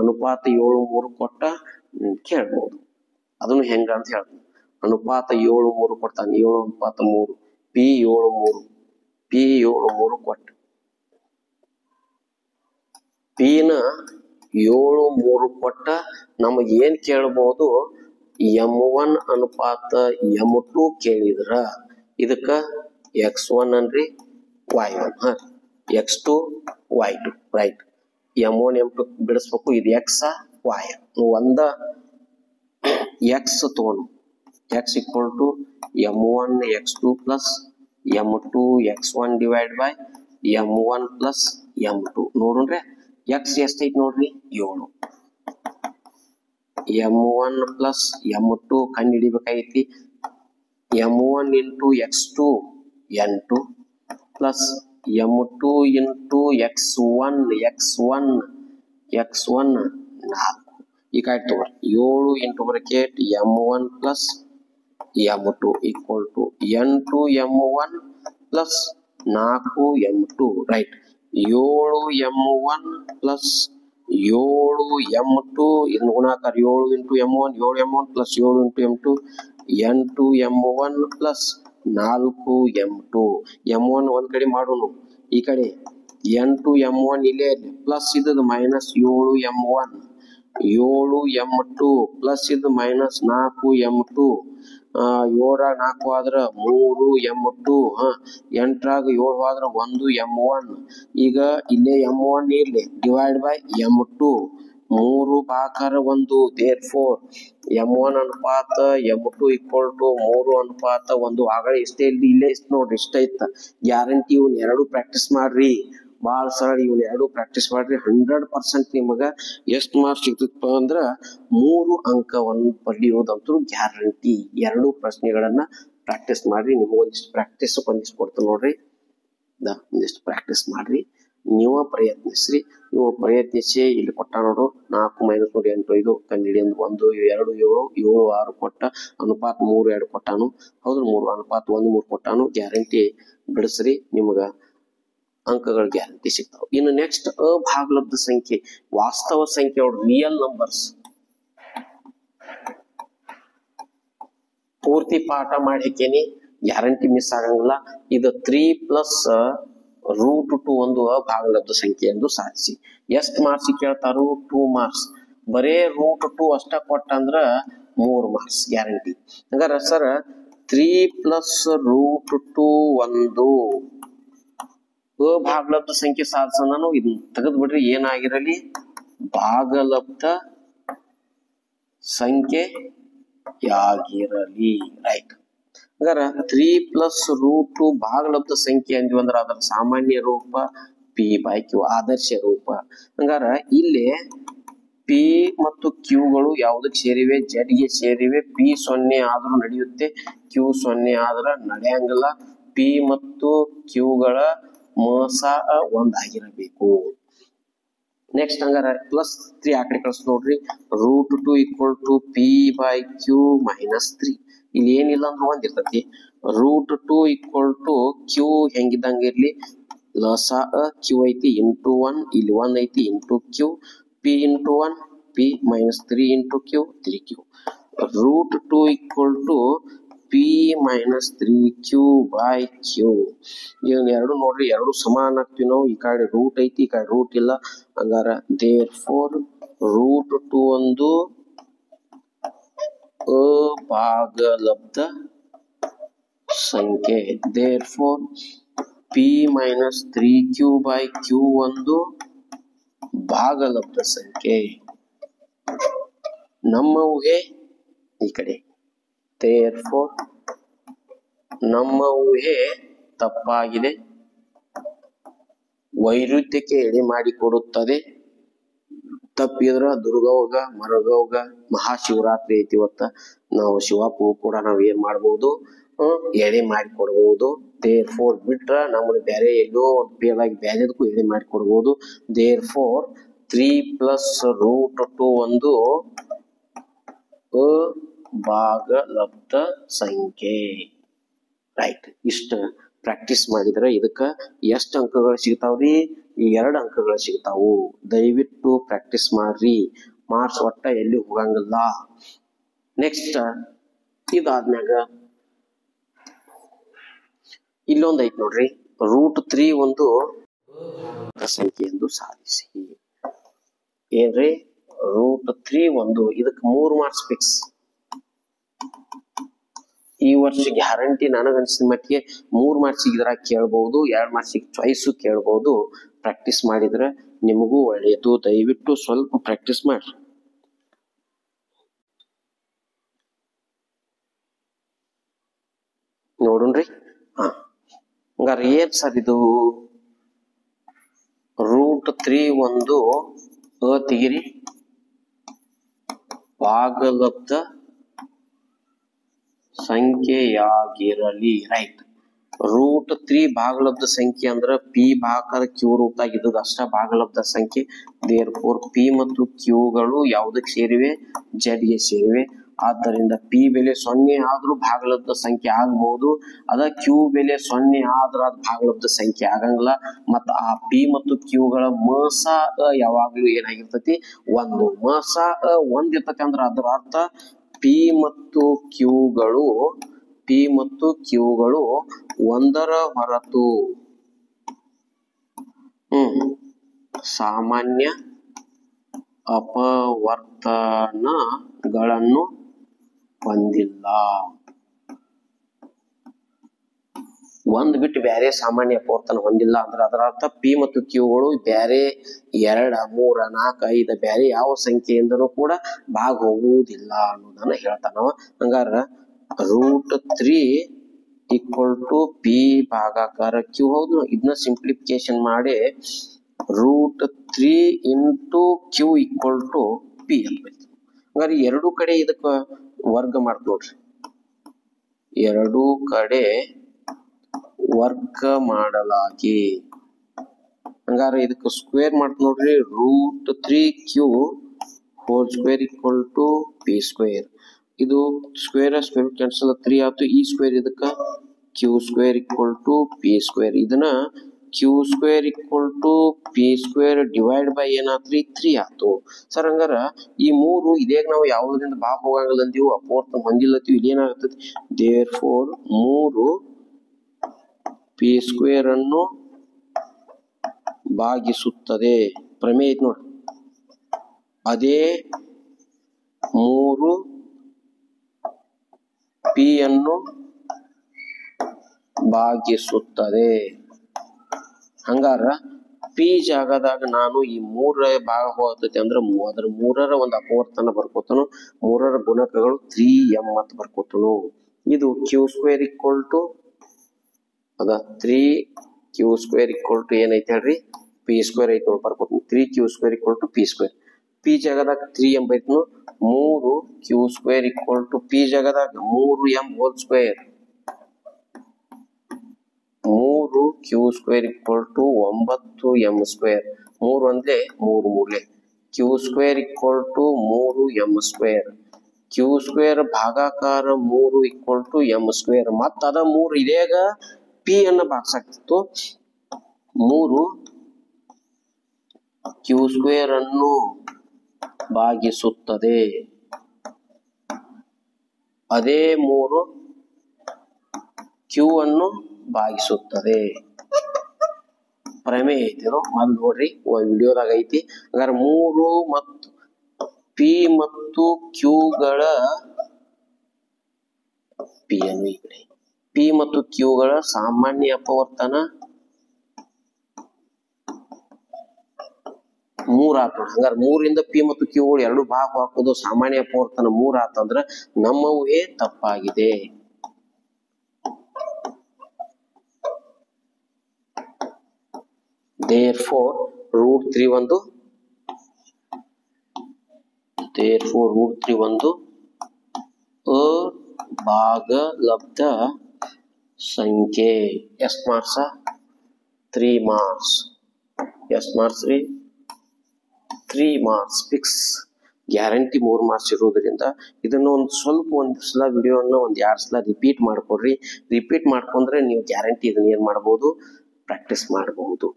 ಅನುಪಾತ 7:3 ಕೊಟ್ಟ ಕೇಳಬಹುದು. ಅದನ್ನು ಹೆಂಗ ಅಂತ ಹೇಳ್ತೀನಿ. ಅನುಪಾತ 7:3 ಕೊಡ್ತಾನೆ. 7:3 P7:3 ಕೊಟ್ಟ P ನ 7:3 ಕೊಟ್ಟ ನಮಗ ಏನ್ ಕೇಳಬಹುದು? M1 ಅನುಪಾತ M2 ಕೇಳಿದ್ರ ಇದಕ್ಕ X1 ಅನ್ರಿ Y1 X2 Y2 right. M1 M2 ಬಿಡಿಸ್ಬೇಕು. ಇದು X Y ಒಂದ X ತಗೊಂಡು X equal to M1 X2 plus M2 X1 divided by M1 plus M2 ನೋಡ್ರಿ. X ಎಷ್ಟೈತಿ ನೋಡ್ರಿ? 7. M1 plus M2 ಕಂಡು ಹಿಡಿಬೇಕಾಗೈತಿ. M1 into X2 N2 plus M2 into X1 4. ಈಗ ಆಯ್ತು 7 into bracket M1 plus M2 equal to N2 M1 plus 4 M2 right. 7 M1 plus 7 M2 ಇದನ್ನ ಗುಣಾಕಾರ 7 into M1 7 M1 plus 7 into M2 N2 M1 plus 4 M2 M1 ಒಂದ್ ಕಡೆ ಮಾಡೋನು. ಈ ಕಡೆ N2 M1 ಇಲ್ಲೇ ಪ್ಲಸ್ ಇದ್ದದ ಮೈನಸ್ 7 M1 7 M2 ಪ್ಲಸ್ ಇದು ಮೈನಸ್ 4 M2 7 4 ಆದ್ರ 3 M2 8 7 ಆದ್ರ 1 M1. ಈಗ ಇಲ್ಲೇ M1 ಇರ್ಲಿ divide by M2 3 ಭಾಕಾರ 1 therefore M1 ಅನುಪಾತ M2 equal to 3 ಅನುಪಾತ 1. ಆಗಲೇ ಇಷ್ಟೇ ಇಲ್ಲೇ ಇಷ್ಟ ನೋಡ್ರಿ. ಇಷ್ಟ ಇತ್ತ ಗ್ಯಾರಂಟಿ. ಇವ್ನ ಎರಡು ಪ್ರಾಕ್ಟೀಸ್ ಮಾಡ್ರಿ. ಬಾಳ ಸರಳ. ಇವ್ನ ಎರಡು ಪ್ರಾಕ್ಟೀಸ್ ಮಾಡ್ರಿ. 100% ನಿಮಗ ಎಷ್ಟು ಮಾರ್ಕ್ಸ್ ಸಿಗ್ತಪ್ಪ ಅಂದ್ರ 3 ಅಂಕವನ್ನು ಪಡೆಯೋದಂತೂ ಗ್ಯಾರಂಟಿ. ಎರಡು ಪ್ರಶ್ನೆಗಳನ್ನ ಪ್ರಾಕ್ಟೀಸ್ ಮಾಡ್ರಿ. ನಿಮ್ಗೆ ಒಂದಿಷ್ಟು ಪ್ರಾಕ್ಟೀಸ್ ಒಂದಿಷ್ಟು ಕೊಡ್ತೀನಿ ನೋಡ್ರಿ. ಒಂದಿಷ್ಟು ಪ್ರಾಕ್ಟೀಸ್ ಮಾಡ್ರಿ. ನೀವು ಪ್ರಯತ್ನಿಸ್ರಿ. ನೀವು ಪ್ರಯತ್ನಿಸಿ ಇಲ್ಲಿ ಕೊಟ್ಟ ನೋಡು 4 - 3 8 5 ಕಂಡಿಡಿ 1 2 7 7 6 ಕೊಟ್ಟ ಅನುಪಾತ 3 2 ಕೊಟ್ಟಾನು. ಹೌದು 3 ಅನುಪಾತ 1 3 ಕೊಟ್ಟಾನು. ಗ್ಯಾರಂಟಿ ಬಿಡಿಸ್ರಿ. ನಿಮಗ ಅಂಕಗಳ ಗ್ಯಾರಂಟಿ ಸಿಗ್ತಾವ. ಇನ್ನು ನೆಕ್ಸ್ಟ್ ಅಭಾಗಲಬ್ಧ ಸಂಖ್ಯೆ ವಾಸ್ತವ ಸಂಖ್ಯೆ ರಿಯಲ್ ನಂಬರ್ಸ್. ಪೂರ್ತಿ ಪಾಠ ಮಾಡಿ ಹಾಕೇನಿ. ಗ್ಯಾರಂಟಿ ಮಿಸ್ ಆಗಂಗಿಲ್ಲ. ಇದು 3 + √2 ಒಂದು ಅಭಾಗಲಬ್ಧ ಸಂಖ್ಯೆ ಎಂದು ಸಾಧಿಸಿ. ಎಷ್ಟು ಮಾರ್ಕ್ಸ್ ಕೇಳ್ತಾರು? 2 ಮಾರ್ಕ್ಸ್. ಬರೇ √2 ಅಷ್ಟ ಕೊಟ್ಟ ಅಂದ್ರ 3 ಮಾರ್ಕ್ಸ್ ಗ್ಯಾರಂಟಿ. ಹಂಗಾರ ಸರ್ 3 + √2 ಒಂದು ಅಭಾಗಲಬ್ಧ ಸಂಖ್ಯೆ ಸಾಧಿಸೋಣ. ನಾನು ಇದನ್ನ ತೆಗೆದು ಬಿಡ್ರಿ. ಏನಾಗಿರಲಿ ಭಾಗಲಬ್ಧ ಸಂಖ್ಯೆ ಯಾಗಿರಲಿ. ರೈಟ್. ಹಂಗಾರ 3 + √2 ಭಾಗಲಬ್ಧ ಸಂಖ್ಯೆ ಅಂದ್ವಿ ಅಂದ್ರ ಅದರ ಸಾಮಾನ್ಯ ರೂಪ P/Q ಆದರ್ಶ ರೂಪ. ಹಂಗಾರ ಇಲ್ಲಿ P ಮತ್ತು Q ಗಳು ಯಾವುದಕ್ಕೆ ಸೇರಿವೆ? Z ಗೆ ಸೇರಿವೆ. P 0 ಆದ್ರೂ ನಡೆಯುತ್ತೆ, Q 0 ಆದ್ರ ನಡೆಯಂಗಿಲ್ಲ. P ಮತ್ತು Q ಗಳ ಮೊಸ ಒಂದಾಗಿರಬೇಕು. ನೆಕ್ಸ್ಟ್ ಹಂಗಾರ +3 ಆ ಕಡೆ ಕಳ್ಸಿ ನೋಡ್ರಿ. √2 = P/Q - 3. ಇಲ್ಲಿ ಏನಿಲ್ಲ ಅಂದ್ರೆ ಒಂದಿರ್ತತಿ. √2 = Q ಹೆಂಗಿದ್ದಂಗ ಇರ್ಲಿ ಲಸ Q ಐತಿ ಇಂಟು 1 ಇಲ್ಲಿ 1 ಐತಿ into Q P × 1 P - 3 × Q 3Q. √2 = P - 3Q/Q. ಇವನ್ ಎರಡು ನೋಡ್ರಿ. ಎರಡು ಸಮಾನ ಆಗ್ತೀವಿ ನಾವು. ಈ ಕಡೆ ರೂಟ್ ಐತಿ, ಈ ಕಡೆ ರೂಟ್ ಇಲ್ಲ. ಹಂಗಾರ therefore √2 ಒಂದು ಅಭಾಗಲಬ್ಧ ಸಂಖ್ಯೆ. therefore P - 3Q/Q ಒಂದು ಭಾಗಲಬ್ಧ ಸಂಖ್ಯೆ. ನಮ್ಮ ಊಹೆ ಈ ಕಡೆ. therefore ನಮ್ಮ ಊಹೆ ತಪ್ಪಾಗಿದೆ. ವೈರುಧ್ಯಕ್ಕೆ ಎಡೆ ಮಾಡಿಕೊಡುತ್ತದೆ. ತಪ್ಪಿದ್ರ ದುರ್ಗವ್ಗ ಮರಗವ್ಗ ಮಹಾಶಿವರಾತ್ರಿ ಐತಿ ಇವತ್ತ. ನಾವು ಶಿವಪ್ಪು ಕೂಡ ನಾವ್ ಏನ್ ಮಾಡ್ಬೋದು? ಎಡೆ ಮಾಡಿಕೊಡ್ಬಹುದು. therefore ಬಿಟ್ರ ನಮ್ಮನ್ನ ಬೇರೆ ಎಲ್ಲೋ ಫೇಲ್ ಆಗಿ ಬೇರೆದಕ್ಕೂ ಎಡೆ ಮಾಡಿಕೊಡ್ಬಹುದು. therefore 3 + √2 ಒಂದು ಅಭಾಗಲಬ್ಧ ಸಂಖ್ಯೆ. ರೈಟ್. ಇಷ್ಟ ಪ್ರಾಕ್ಟೀಸ್ ಮಾಡಿದ್ರೆ ಇದಕ್ಕ ಎಷ್ಟು ಅಂಕಗಳು ಸಿಗ್ತಾವ್ರಿ? 2 ಅಂಕಗಳು ಸಿಗ್ತಾವು. ದಯವಿಟ್ಟು ಪ್ರಾಕ್ಟೀಸ್ ಮಾಡ್ರಿ, ಮಾರ್ಕ್ಸ್ ಒಟ್ಟ ಎಲ್ಲಿ ಹೋಗಂಗಿಲ್ಲ. ನೆಕ್ಸ್ಟ್ ಇದಾದ್ಮ್ಯಾಗ ಇಲ್ಲೊಂದ್ ಐತ್ ನೋಡ್ರಿ, √3 ಒಂದು ಸಂಖ್ಯೆ ಎಂದು ಸಾಧಿಸಿ. ಏನ್ರಿ? √3 ಒಂದು, ಇದಕ್ 3 ಮಾರ್ಕ್ಸ್ ಫಿಕ್ಸ್. ಈ ವರ್ಷ ಗ್ಯಾರಂಟಿ ನನಗನ್ಸಿದ ಮಟ್ಟಿಗೆ 3 ಮಾರ್ಕ್ಸ್ ಇದ್ರಾಗ ಕೇಳ್ಬಹುದು, 2 ಮಾರ್ಕ್ಸ್ ಚಾಯ್ಸ್ ಕೇಳ್ಬಹುದು. ಪ್ರಾಕ್ಟೀಸ್ ಮಾಡಿದ್ರೆ ನಿಮಗೂ ಒಳ್ಳೆಯದು. ದಯವಿಟ್ಟು ಸ್ವಲ್ಪ ಪ್ರಾಕ್ಟೀಸ್ ಮಾಡ್ರಿ. ನೋಡುಣ್ರಿ. ಹಂಗಾರ ಏನ್ ಸರ್ ಇದು? √3 ಒಂದು ತೆಗಿರಿ, ಭಾಗಲಬ್ಧ ಸಂಖ್ಯೆಯಾಗಿರಲಿ. ರೈಟ್. √3 ಭಾಗಲಬ್ಧ ಸಂಖ್ಯೆ ಅಂದ್ರ ಪಿ ಭಾಗಕಾರ ಕ್ಯೂ ರೂಪದಾಗ ಇದ್ದದ ಅಷ್ಟ ಭಾಗಲಬ್ಧ ಸಂಖ್ಯೆ. ದೇರ್ಫೋರ್ ಪಿ ಮತ್ತು ಕ್ಯೂಗಳು ಯಾವುದಕ್ಕೆ ಸೇರಿವೆ? ಜೆಡ್ ಗೆ ಸೇರಿವೆ. ಆದ್ದರಿಂದ ಪಿ ಬೆಲೆ 0 ಆದ್ರೂ ಭಾಗಲಬ್ಧ ಸಂಖ್ಯೆ ಆಗಬಹುದು. ಅದ ಕ್ಯೂ ಬೆಲೆ 0 ಆದ್ರ ಅದು ಭಾಗಲಬ್ಧ ಸಂಖ್ಯೆ ಆಗಂಗಿಲ್ಲ. ಮತ್ತ ಆ ಪಿ ಮತ್ತು ಕ್ಯೂಗಳ ಮಸ ಯಾವಾಗ್ಲೂ ಏನಾಗಿರ್ತತಿ? 1. ಮಸ 1 ಇರ್ತತಿ ಅಂದ್ರ ಅದರ ಅರ್ಥ ಪಿ ಮತ್ತು ಕ್ಯೂಗಳು ಒಂದರ ಹೊರತು ಸಾಮಾನ್ಯ ಅಪವರ್ತನಗಳನ್ನು ಹೊಂದಿಲ್ಲ. ಒಂದ್ ಬಿಟ್ಟು ಬ್ಯಾರೆ ಸಾಮಾನ್ಯ ಅಪವರ್ತನ ಹೊಂದಿಲ್ಲ ಅಂದ್ರೆ ಅದರ ಅರ್ಥ ಪಿ ಮತ್ತು ಕ್ಯೂಗಳು ಬ್ಯಾರೆ 2, 3, 4, 5 ಬ್ಯಾರೆ ಯಾವ ಸಂಖ್ಯೆಯಿಂದನೂ ಕೂಡ ಭಾಗ ಹೋಗುವುದಿಲ್ಲ ಅನ್ನೋದನ್ನ ಹೇಳ್ತಾನವ. ಹಂಗಾರ √3 = ಪಿ ಭಾಗಾಕಾರ ಕ್ಯೂ. ಹೌದು, ಇದನ್ನ ಸಿಂಪ್ಲಿಫಿಕೇಶನ್ ಮಾಡಿ √3 × ಕ್ಯೂ = ಪಿ ಅಂತ ಬರೀತೀವಿ. ಹಂಗಾರೆ ಎರಡೂ ಕಡೆ ಇದಕ್ಕ ವರ್ಗ ಮಾಡ್ತ ನೋಡ್ರಿ. ಎರಡೂ ಕಡೆ ವರ್ಗ ಮಾಡಲಾಗಿ ಹಂಗಾರೆ ಇದಕ್ಕೆ ಸ್ಕ್ವೇರ್ ಮಾಡ್ತ ನೋಡ್ರಿ. √3q² = p². ಇದು ಸ್ಕ್ವೇರ್ ಕ್ಯಾನ್ಸಲ್ 3 ಆಯ್ತು. ಈ ಸ್ಕ್ವೇರ್ ಇದಕ್ಕ q² = p². ಇದನ್ನ q² = p² ಡಿವೈಡ್ ಬೈ ಏನಾತ್ರಿ? 3 ಆಯ್ತು. ಸರ್ ಹಂಗಾರ ಈ 3 ಇದೇಗ ನಾವು ಯಾವುದರಿಂದ ಭಾಗ ಹೋಗಂಗಿಲ್ಲ ಅಂತೀವಿ, ಅಪವರ್ತನ ಹೊಂದಿಲ್ಲತ್ತೀವಿ. ಇಲ್ಲೇನಾಗ್ತದೆ? ದೇರ್ಫೋರ್ 3 p² ಅನ್ನು ಭಾಗಿಸುತ್ತದೆ. ಪ್ರಮೇಯ ಐತಿ ನೋಡ್ರಿ. ಅದೇ 3 p ಅನ್ನು ಭಾಗಿಸುತ್ತದೆ. ಹಂಗಾರ ಪಿ ಜಾಗದಾಗ ನಾನು ಈ 3 ಭಾಗ ಹೋಗ್ತೈತಿ ಅಂದ್ರೆ ಅದ್ರ 3ರ ಒಂದು ಅಪವರ್ತನ ಬರ್ಕೋತನು. 3ರ ಗುಣಕಗಳು 3m ಅಂತ ಬರ್ಕೋತನು. ಇದು q² ಅದ 3q² ಏನೈತೆ ಹೇಳ್ರಿ? p² ಐತಿ ನೋಡಿ ಬರ್ಕೋತನು. 3q² p². p ಜಾಗದಾಗ 3m ಬೈತನು. 3q² p ಜಾಗದಾಗ 3m² 3q² 9m². 3 ಅಂದ್ರೆ 3 ಮೂಲೆ. q² = 3m². q² ಭಾಗಾಕಾರ 3 = m². ಮತ್ತ ಅದ 3 ಇದೇಗ p ಅನ್ನ ಭಾಗಿಸಾಕ್ತಿತ್ತು. 3 q² ಅನ್ನು ಭಾಗಿಸುತ್ತದೆ. ಅದೇ 3 q ಅನ್ನು ಭಾಗಿಸುತ್ತದೆ. ಪ್ರಮೇಯ ಐತಿ ಇದು. ಅಲ್ಲಿ ನೋಡ್ರಿ, ವಿಡಿಯೋದಾಗ ಐತಿ. ಹಾಗಾದ್ರೆ 3 ಮತ್ತು p ಮತ್ತು q ಗಳ p ಮತ್ತು q ಗಳ ಸಾಮಾನ್ಯ ಅಪವರ್ತನ 3 ಆತ. ಹಂಗಾರೆ 3ರಿಂದ p ಮತ್ತು q ಗಳು ಎರಡು ಭಾಗ ಹಾಕೋದು ಸಾಮಾನ್ಯ ಅಪವರ್ತನ 3 ಆತಂದ್ರ ನಮ್ಮ ಊಹೆ ತಪ್ಪಾಗಿದೆ. Therefore √3 ಒಂದು ಅಭಾಗಲಬ್ಧ ಸಂಖ್ಯೆ. ಎಷ್ಟು ಮಾರ್ಕ್ಸ್? 3 ಮಾರ್ಕ್ಸ್. ಎಷ್ಟು ಮಾರ್ಕ್ಸ್ ರೀ? 3 ಮಾರ್ಕ್ಸ್ ಫಿಕ್ಸ್. ಗ್ಯಾರಂಟಿ 3 ಮಾರ್ಕ್ಸ್ ಇರೋದ್ರಿಂದ ಇದನ್ನು ಒಂದು ಸಲ ವಿಡಿಯೋವನ್ನು 2 ಸಲ ರಿಪೀಟ್ ಮಾಡ್ಕೊಡ್ರಿ. ರಿಪೀಟ್ ಮಾಡ್ಕೊಂಡ್ರೆ ನೀವು ಗ್ಯಾರಂಟಿ ಇದನ್ನ ಏನ್ ಮಾಡಬಹುದು, ಪ್ರಾಕ್ಟೀಸ್ ಮಾಡಬಹುದು.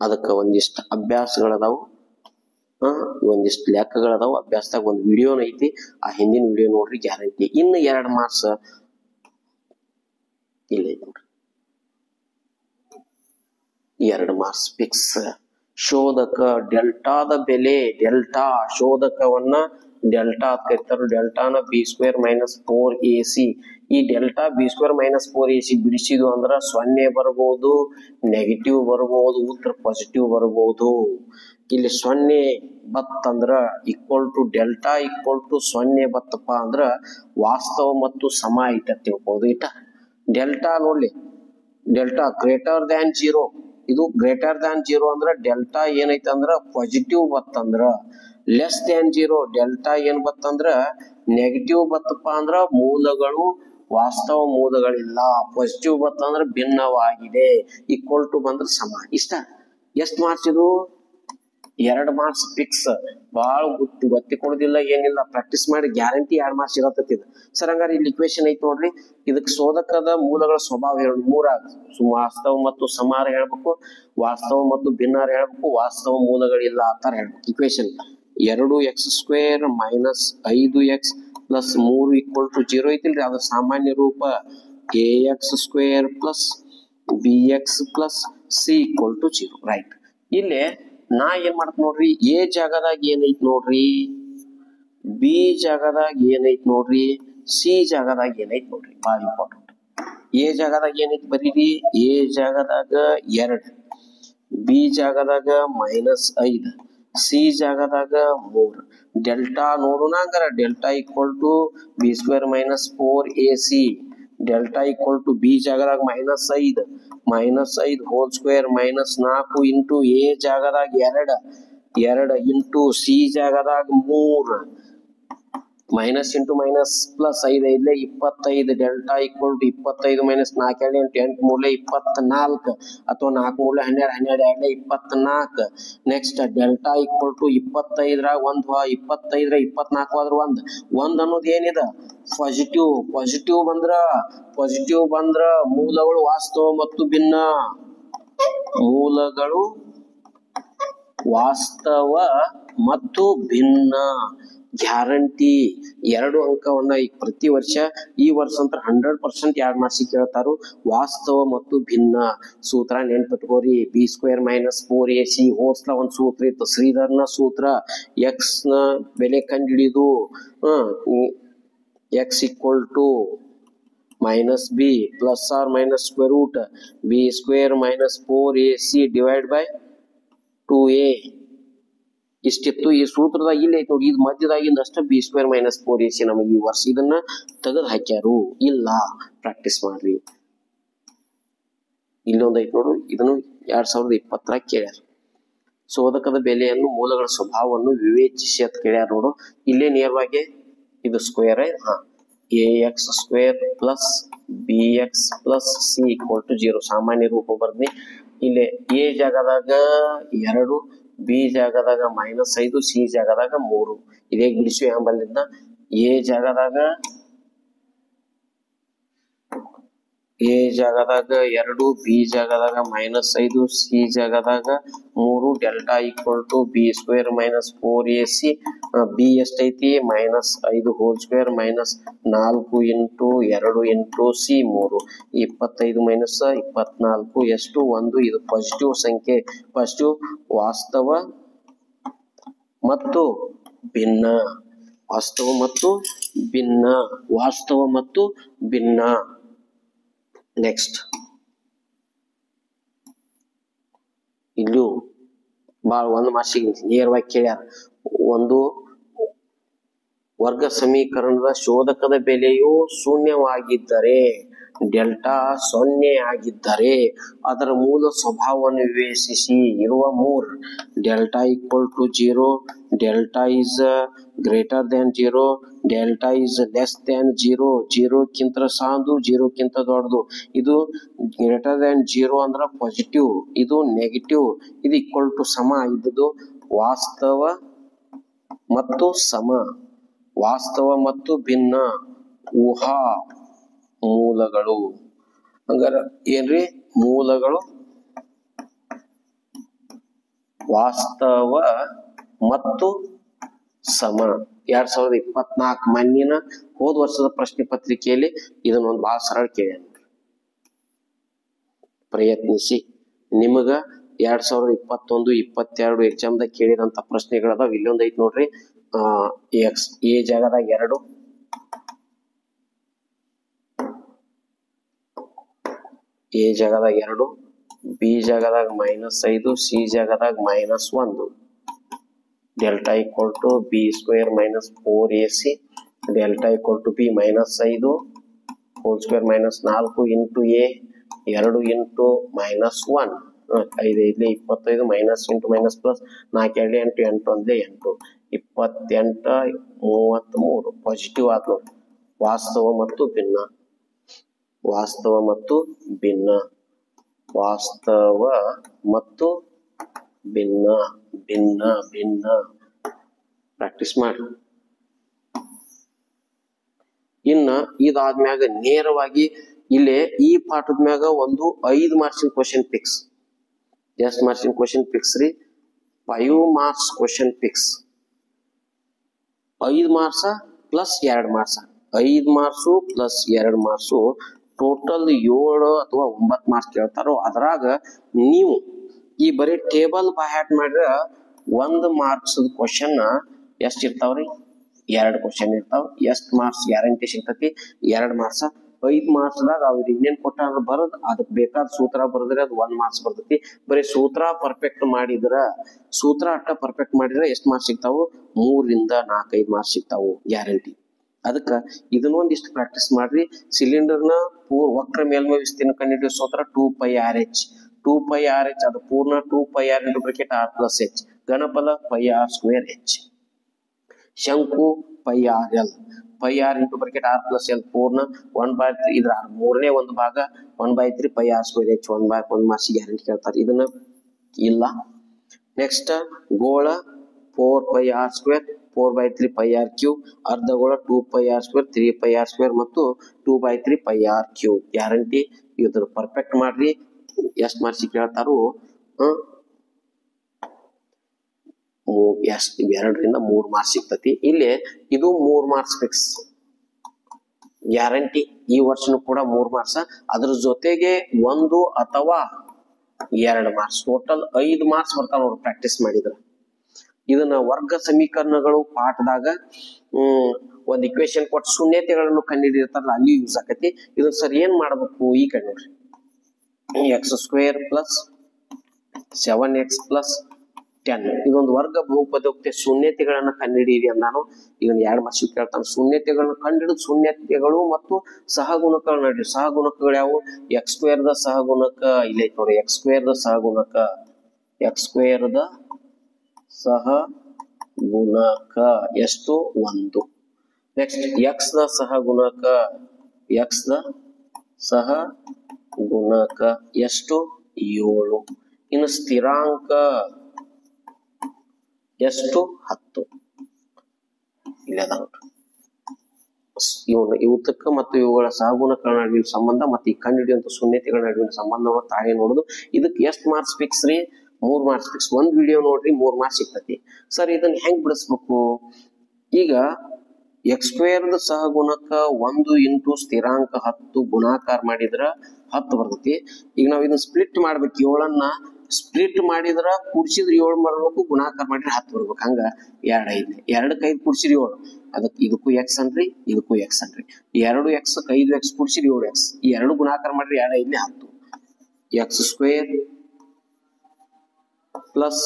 ಅದಕ್ಕೆ ಒಂದಿಷ್ಟು ಅಭ್ಯಾಸಗಳದಾವು, ಒಂದಿಷ್ಟು ಲೆಕ್ಕಗಳದಾವು. ಅಭ್ಯಾಸದಾಗ ಒಂದು ವಿಡಿಯೋನ ಐತಿ, ಆ ಹಿಂದಿನ ವಿಡಿಯೋ ನೋಡ್ರಿ, ಗ್ಯಾರಂಟಿ. ಇನ್ನು 2 ಮಾರ್ಕ್ಸ್ ಇಲ್ಲ ನೋಡ್ರಿ, 2 ಮಾರ್ಕ್ಸ್ ಫಿಕ್ಸ್. ಶೋಧಕ ಡೆಲ್ಟಾದ ಬೆಲೆ, ಡೆಲ್ಟಾ ಶೋಧಕವನ್ನ ಡೆಲ್ಟಾ ಅಂತ ಕರೀತಾರೆ. ಡೆಲ್ಟಾನ b² - 4ac. ಈ ಡೆಲ್ಟಾ b² - 4ac ಬಿಡಿಸಿದು ಅಂದ್ರ 0 ಬರ್ಬೋದು, ನೆಗೆಟಿವ್ ಬರ್ಬೋದು, ಉತ್ತರ ಪಾಸಿಟಿವ್ ಬರ್ಬೋದು. ಇಲ್ಲಿ 0 ಬತ್ತಂದ್ರ equal to delta equal to 0 ಬತ್ತಪ್ಪ ಅಂದ್ರ ವಾಸ್ತವ ಮತ್ತು ಸಮ ಐತ ತಿಳ್ಬೋದು. ಇಟ ಡೆಲ್ಟಾ ನೋಡ್ಲಿ, ಡೆಲ್ಟಾ ಗ್ರೇಟರ್ ದ್ಯಾನ್ 0. ಇದು ಗ್ರೇಟರ್ ದ್ಯಾನ್ 0 ಅಂದ್ರ ಡೆಲ್ಟಾ ಏನೈತೆ ಅಂದ್ರ ಪಾಸಿಟಿವ್ ಬತ್ತಂದ್ರ, ಲೆಸ್ ದ್ಯಾನ್ 0 ಡೆಲ್ಟಾ ಏನ್ ಬತ್ತಂದ್ರ ನೆಗೆಟಿವ್ ಬತ್ತಪ್ಪ ಅಂದ್ರ ಮೂಲಗಳು ವಾಸ್ತವ ಮೂಲಗಳಿಲ್ಲ, ಪಾಸಿಟಿವ್ ಬತ್ತಂದ್ರ ಭಿನ್ನವಾಗಿದೆ, ಈಕ್ವಲ್ ಟು ಬಂದ್ರ ಸಮ. ಇಷ್ಟ. ಎಷ್ಟು ಮಾರ್ಕ್ಸ್ ಇದು? 2 ಮಾರ್ಕ್ಸ್ ಫಿಕ್ಸ್. ಬಾಳ ಗೊತ್ತಿ ಕೊಡುದಿಲ್ಲ, ಏನಿಲ್ಲ, ಪ್ರಾಕ್ಟೀಸ್ ಮಾಡಿ ಗ್ಯಾರಂಟಿ 2 ಮಾರ್ಕ್ಸ್ ಇರತೈತಿ. ಸರ್ ಹಂಗಾರೆ ಇಲ್ಲಿ ಇಕ್ವೇಶನ್ ಐತಿ ನೋಡ್ರಿ. ಇದಕ್ಕೆ ಶೋಧಕದ ಮೂಲಗಳ ಸ್ವಭಾವ ಹೇಳಿ 3 ವಾಸ್ತವ ಮತ್ತು ಸಮಾರ ಹೇಳ್ಬೇಕು, ವಾಸ್ತವ ಮತ್ತು ಭಿನ್ನಾರ ಹೇಳ್ಬೇಕು, ವಾಸ್ತವ ಮೂಲಗಳಿಲ್ಲ ಆತರ ಹೇಳ್ಬೇಕು. ಇಕ್ವೇಶನ್ 2x² - 5x + 3 = 0 ಐತಿಲ್ರಿ, ಅದ್ರ ಸಾಮಾನ್ಯ ರೂಪ ax² + bx + c = 0. ರೈಟ್. ಇಲ್ಲಿ ನಾ ಏನ್ ಮಾಡ್ತ ನೋಡ್ರಿ, ಎ ಜಾಗದಾಗ ಏನೈತಿ ನೋಡ್ರಿ, ಬಿ ಜಾಗದಾಗ ಏನೈತಿ ನೋಡ್ರಿ, ಸಿ ಜಾಗದಾಗ ಏನೈತಿ ನೋಡ್ರಿ. ಬಾಳ ಇಂಪಾರ್ಟೆಂಟ್. ಎ ಜಾಗದಾಗ ಏನೈತಿ ಬರೀರಿ, ಎ ಜಾಗದಾಗ 2, ಬಿ ಜಾಗದಾಗ -5, ಸಿ ಜಾಗದಾಗ 3. ಡೆಲ್ಟಾ ನೋಡೋಣ ಹಂಗಾರ. Delta equal to b² - 4ac. Delta equal to B ಜಾಗದಾಗ -5 ಹೋಲ್ ಸ್ಕ್ವೇರ್ -4 ಇಂಟು ಎ ಜಾಗದಾಗ 2 ಇಂಟು ಸಿ ಜಾಗದಾಗ 3. Minus into minus plus 5 5 25. Delta equal to 25 - 4 8 3 24 ಅಥವಾ 4 3 12 12 24. ನೆಕ್ಸ್ಟ್ ಡೆಲ್ಟಾ ಈಕ್ವಲ್ ಟು 25 25 24 ಆದ್ರ 1 ಅನ್ನೋದು ಏನಿದೆ ಪಾಸಿಟಿವ್ ಬಂದ್ರ ಮೂಲಗಳು ವಾಸ್ತವ ಮತ್ತು ಭಿನ್ನ, ಮೂಲಗಳು ವಾಸ್ತವ ಮತ್ತು ಭಿನ್ನ. ಗ್ಯಾರಂಟಿ 2 ಅಂಕವನ್ನ ಈಗ ಪ್ರತಿ ವರ್ಷ, ಈ ವರ್ಷ ಅಂತ 100% 2 ಮಾರ್ಕ್ಸ್ ಕೇಳ್ತಾರು. ವಾಸ್ತವ ಮತ್ತು ಭಿನ್ನ ಸೂತ್ರ ನೆನ್ಪಿಟ್ಕೋರಿ. b² - 4ac. ಹೋಸ್ಲ ಒಂದ್ ಸೂತ್ರ ಇತ್ತು, ಶ್ರೀಧರ್ನ ಸೂತ್ರ. x ನ ಬೆಲೆ ಕಂಡುಹಿಡಿದು x equal to -b ± √b² - 4ac / 2a. ಇಷ್ಟಿತ್ತು ಈ ಸೂತ್ರದ. ಇಲ್ಲಿ ಐತಿ ನೋಡಿ, ಇದು ಮಧ್ಯದಾಗಿಂದ ಅಷ್ಟ b² - 4ac. ನಮಗೆ ಈ ವರ್ಷ ಇದನ್ನ ತೆಗೆದು ಹಾಕ್ಯಾರು. ಇಲ್ಲ, ಪ್ರಾಕ್ಟೀಸ್ ಮಾಡ್ರಿ. ಇಲ್ಲೊಂದ್ ಐತಿ ನೋಡು, ಇದನ್ನು 2020 ಕೇಳ್ಯಾರ. ಶೋಧಕದ ಬೆಲೆಯನ್ನು, ಮೂಲಗಳ ಸ್ವಭಾವವನ್ನು ವಿವೇಚಿಸಿ ಅಂತ ಕೇಳ್ಯಾರ ನೋಡು. ಇಲ್ಲೇ ನೇರವಾಗಿ ಇದು ಸ್ಕ್ವೇರ್ ax² + bx + c = 0. ಸಾಮಾನ್ಯ ರೂಪ ಬರ್ದಿ. ಇಲ್ಲಿ ಎ ಜಾಗದಾಗ 2, ಬಿ ಜಾಗದಾಗ -5, ಸಿ ಜಾಗದಾಗ 3. ಇದೇ ಬಿಡಿಸಿ ಎಂಬಲ್ಲಿಂದ ಎ ಜಾಗದಾಗ 2, ಬಿ ಜಾಗದಾಗ -5, ಸಿ ಜಾಗದಾಗ 3. Delta equal to b² - 4ac. B ಎಷ್ಟೈತಿ -5 whole square -4 into 2 into C 3. 25 - 24 ಎಷ್ಟು? 1. ಇದು ಪಾಸಿಟಿವ್ ಸಂಖ್ಯೆ, ಪಾಸಿಟಿವ್. ವಾಸ್ತವ ಮತ್ತು ಭಿನ್ನ, ವಾಸ್ತವ ಮತ್ತು ಭಿನ್ನ. ನೆಕ್ಸ್ಟ್ ಇಲ್ಲೂ ಬಾಳ 1 ಮಾರ್ಕ್ಸಿಗೆ ನೇರವಾಗಿ ಕೇಳ್ಯಾರ. ಒಂದು ವರ್ಗ ಸಮೀಕರಣದ ಶೋಧಕದ ಬೆಲೆಯು ಶೂನ್ಯವಾಗಿದ್ದರೆ, ಡೆಲ್ಟಾ 0 ಆಗಿದ್ದರೆ ಅದರ ಮೂಲ ಸ್ವಭಾವವನ್ನು ವಿವೇಚಿಸಿ. ಇರುವ 3. Delta equal to 0, delta is greater than 0, delta is less than 0. 0ಕ್ಕಿಂತ ಸಣ್ಣದು, 0ಕ್ಕಿಂತ ದೊಡ್ಡದು. ಇದು ಗ್ರೇಟರ್ ದ್ಯಾನ್ 0 ಅಂದ್ರ ಪಾಸಿಟಿವ್, ಇದು ನೆಗೆಟಿವ್, ಇದು ಈಕ್ವಲ್ ಟು ಸಮ ಇದ್ದದ್ದು ವಾಸ್ತವ ಮತ್ತು ಸಮ, ವಾಸ್ತವ ಮತ್ತು ಭಿನ್ನ, ಊಹಾ ಮೂಲಗಳು. ಹಂಗಾರ ಏನ್ರಿ ಮೂಲಗಳು ವಾಸ್ತವ ಮತ್ತು ಸಮ. 2024 ಮಣ್ಣಿನ ಹೋದ ವರ್ಷದ ಪ್ರಶ್ನೆ ಪತ್ರಿಕೆಯಲ್ಲಿ ಇದನ್ನೊಂದು ಬಹಳ ಸರಳ ಕೇಳ್ಯಾನ. ಪ್ರಯತ್ನಿಸಿ. ನಿಮಗ 2021-22 ಎಕ್ಸಾಮ್ದಾಗ ಕೇಳಿದಂತ ಪ್ರಶ್ನೆಗಳದಾವ. ಇಲ್ಲೊಂದು ಐತಿ ನೋಡ್ರಿ. ಎ ಜಾಗದಾಗ 2, ಎ ಜಾಗದಾಗ 2, ಬಿ ಜಾಗದಾಗ -5, ಸಿ ಜಾಗದಾಗ -1. Delta equal to B square -4ac, delta equal to B -5 whole square -4 into A 2 into -1. 5 5 25 minus into minus plus 4 2 8 8 1 8 28 33 positive ಆದ ನೋಡಿ. ವಾಸ್ತವ ಮತ್ತು ಭಿನ್ನ, ವಾಸ್ತವ ಮತ್ತು ಭಿನ್ನ, ವಾಸ್ತವ ಮತ್ತು ಭಿನ್ನ, ಭಿನ್ನ ಭಿನ್ನ. ಪ್ರಾಕ್ಟೀಸ್ ಮಾಡಿ. ಇನ್ನ ಇದಾದ್ಮ್ಯಾಗ ನೇರವಾಗಿ ಇಲ್ಲೇ ಈ ಪಾಠದ ಮ್ಯಾಗ ಒಂದು 5 ಮಾರ್ಕ್ಸಿನ ಕ್ವಶನ್ ಫಿಕ್ಸ್. ಎಷ್ಟು ಮಾರ್ಕ್ಸಿನ ಕ್ವಶನ್ ಫಿಕ್ಸ್ ರೀ? 5 marks question fix. 5 marks plus 2 marks, 5 marks plus 2 marks, total 7 ಅಥವಾ 9 ಮಾರ್ಕ್ಸ್ ಕೇಳ್ತಾರೋ. ಅದ್ರಾಗ ನೀವು ಈ ಬರೀ ಟೇಬಲ್ ಬೈ ಹ್ಯಾಟ್ ಮಾಡ್ರ 1 ಮಾರ್ಕ್ಸ್ ಕ್ವಶನ್ ಎಷ್ಟು ಇರ್ತಾವ್ರಿ? 2 ಕ್ವಶನ್ ಇರ್ತಾವ. ಎಷ್ಟು ಮಾರ್ಕ್ಸ್ ಗ್ಯಾರಂಟಿ ಸಿಗ್ತತಿ? 2 ಮಾರ್ಕ್ಸ್. 5 ಮಾರ್ಕ್ಸ್ದಾಗ ಅವ್ರು ಇನ್ನೇನ್ ಕೊಟ್ಟಾರ ಬರೋದ್, ಅದಕ್ಕೆ ಬೇಕಾದ ಸೂತ್ರ ಬರದ್ರೆ ಅದು 1 ಮಾರ್ಕ್ಸ್ ಬರ್ತೈತಿ. ಬರೀ ಸೂತ್ರ ಪರ್ಫೆಕ್ಟ್ ಮಾಡಿದ್ರ, ಸೂತ್ರ ಅಟ್ಟ ಪರ್ಫೆಕ್ಟ್ ಮಾಡಿದ್ರೆ ಎಷ್ಟು ಮಾರ್ಕ್ಸ್ ಸಿಗ್ತಾವು? 3 ರಿಂದ 4 5 ಮಾರ್ಕ್ಸ್ ಸಿಗ್ತಾವು ಗ್ಯಾರಂಟಿ. ಅದಕ್ಕ ಇದನ್ನೊಂದಿಷ್ಟು ಪ್ರಾಕ್ಟೀಸ್ ಮಾಡ್ರಿ. ಸಿಲಿಂಡರ್ನ ವಕ್ರ ಮೇಲ್ಮೈ ವಿಸ್ತೀರ್ಣ ಕಂಡುಹಿಡಿಯೋ ಸೂತ್ರ 2πr/h. 2πr/h ಅದು ಪೂರ್ಣ 2πr × r + h, ಘನಫಲ πr²h. ಶಂಕು πrl, πr × r + l ಪೂರ್ಣ 1/3, ಇದ್ರ 3ನೇ ಒಂದು ಭಾಗ 1/3 πr²h. 1/1 ಮಾರ್ಕ್ಸ್ ಗ್ಯಾರಂಟಿ ಕೇಳ್ತಾರೆ. ಇದನ್ನ ಇಲ್ಲ. ನೆಕ್ಸ್ಟ್ ಗೋಳ 4πr², 4/3 πr³ ಅರ್ಧಗೋಳ 2πr², 3πr² ಮತ್ತು 2/3 πr³ ಗ್ಯಾರಂಟಿ. ಇದನ್ನ ಪರ್ಫೆಕ್ಟ್ ಮಾಡ್ರಿ. ಎಷ್ಟು ಮಾರ್ಕ್ಸ್ ಕೇಳ್ತಾರೋ? 2 ರಿಂದ 3 ಮಾರ್ಕ್ಸ್ ಸಿಗ್ತತಿ. ಇಲ್ಲಿ ಇದು 3 ಮಾರ್ಕ್ಸ್ ಫಿಕ್ಸ್ ಗ್ಯಾರಂಟಿ. ಈ ವರ್ಷನೂ ಕೂಡ 3 ಮಾರ್ಕ್ಸ್. ಅದ್ರ ಜೊತೆಗೆ 1 ಅಥವಾ 2 ಮಾರ್ಕ್ಸ್, ಟೋಟಲ್ 5 ಮಾರ್ಕ್ಸ್ ಬರ್ತಾವ ನೋಡ್ರಿ ಪ್ರಾಕ್ಟೀಸ್ ಮಾಡಿದ್ರ. ಇದನ್ನ ವರ್ಗ ಸಮೀಕರಣಗಳು ಪಾಠದಾಗ ಒಂದು ಇಕ್ವೇಶನ್ ಕೊಟ್ಟು ಶೂನ್ಯತೆಗಳನ್ನು ಕಂಡುಹಿಡಿದಿರ್ತಾರಲ್ಲ, ಅಲ್ಲಿ ಯೂಸ್ ಆಕತಿ. ಇದನ್ನ ಸರ್ ಏನ್ ಮಾಡ್ಬೇಕು? ಈ ಕಡೆ ನೋಡ್ರಿ. x² + 7x + 10 ಇದೊಂದು ವರ್ಗ ಬಹುಪದೋಕ್ತಿ ಶೂನ್ಯತೆಗಳನ್ನ ಕಂಡುಹಿಡಿಯಿರಿ ಅಂದಾನು. ಇದನ್ನ 2 ಮಾರ್ಕ್ಸ್ ಕೇಳ್ತಾನೆ. ಶೂನ್ಯತೆಗಳನ್ನ ಕಂಡುಹಿಡಿದು ಶೂನ್ಯತೆಗಳು ಮತ್ತು ಸಹಗುಣಕಗಳನ್ನ ನೋಡಿ. ಸಹಗುಣಕಗಳು ಯಾವುವು? x² ದ ಸಹಗುಣಕ ಇಲ್ಲಿ ನೋಡಿ. x² ದ ಸಹಗುಣಕ, x² ದ ಸಹಗುಣಕ ಎಷ್ಟು? 1. ನೆಕ್ಸ್ಟ್ x ದ ಸಹಗುಣಕ, x ದ ಸಹಗುಣಕ ಎಷ್ಟು? 7. ಇನ್ನು ಸ್ಥಿರಾಂಕ ಎಷ್ಟು? 10. ಇಲ್ಲದ ಇವತ್ತಕ್ಕ ಮತ್ತು ಇವುಗಳ ಸಹಗುಣಕಗಳ ನಡುವಿನ ಸಂಬಂಧ ಮತ್ತು ಈ ಕಂಡುಹಿಡಿಯುವಂತ ಶೂನ್ಯತೆಗಳ ನಡುವಿನ ಸಂಬಂಧವನ್ನು ತಾಳೆ ನೋಡುದು. ಇದಕ್ಕೆ ಎಷ್ಟು ಮಾರ್ಕ್ಸ್ ಫಿಕ್ಸ್ ರೀ? 3 ಮಾರ್ಕ್ಸ್ ಫಿಕ್ಸ್. ಒಂದ್ ವಿಡಿಯೋ ನೋಡ್ರಿ 3 ಮಾರ್ಕ್ಸ್ ಸಿಗ್ತತಿ. ಸರ್ ಇದನ್ನ ಹೆಂಗ್ ಬಿಡಿಸ್ಬೇಕು? ಈಗ x² ದ ಸಹಗುಣಕ 1 ಇಂಟು ಸ್ಥಿರಾಂಕ 10 ಗುಣಾಕಾರ ಮಾಡಿದ್ರ 10 ಬರ್ತೈತಿ. ಈಗ ನಾವ್ ಇದನ್ನ ಸ್ಪ್ಲಿಟ್ ಮಾಡ್ಬೇಕು. 7ಅನ್ನ ಸ್ಪ್ಲಿಟ್ ಮಾಡಿದ್ರ ಕೂಡಿಸಿದ್ರ 7 ಬರ್ಬೇಕು, ಗುಣಾಕಾರ ಮಾಡಿದ್ರೆ 10 ಬರ್ಬೇಕು. ಹಂಗ 2 5 2ಕ್ಕೆ 5 ಕೂಡಿಸಿದ್ರೆ 7. ಅದಕ್ಕೆ ಇದಕ್ಕೂ x ಅನ್ರಿ, ಇದಕ್ಕೂ x ಅನ್ರಿ. 2x 5x ಕೂಡಿಸಿದ್ರೆ 7x. ಈ 2 ಗುಣಾಕಾರ ಮಾಡಿದ್ರೆ 2 5 10. x² plus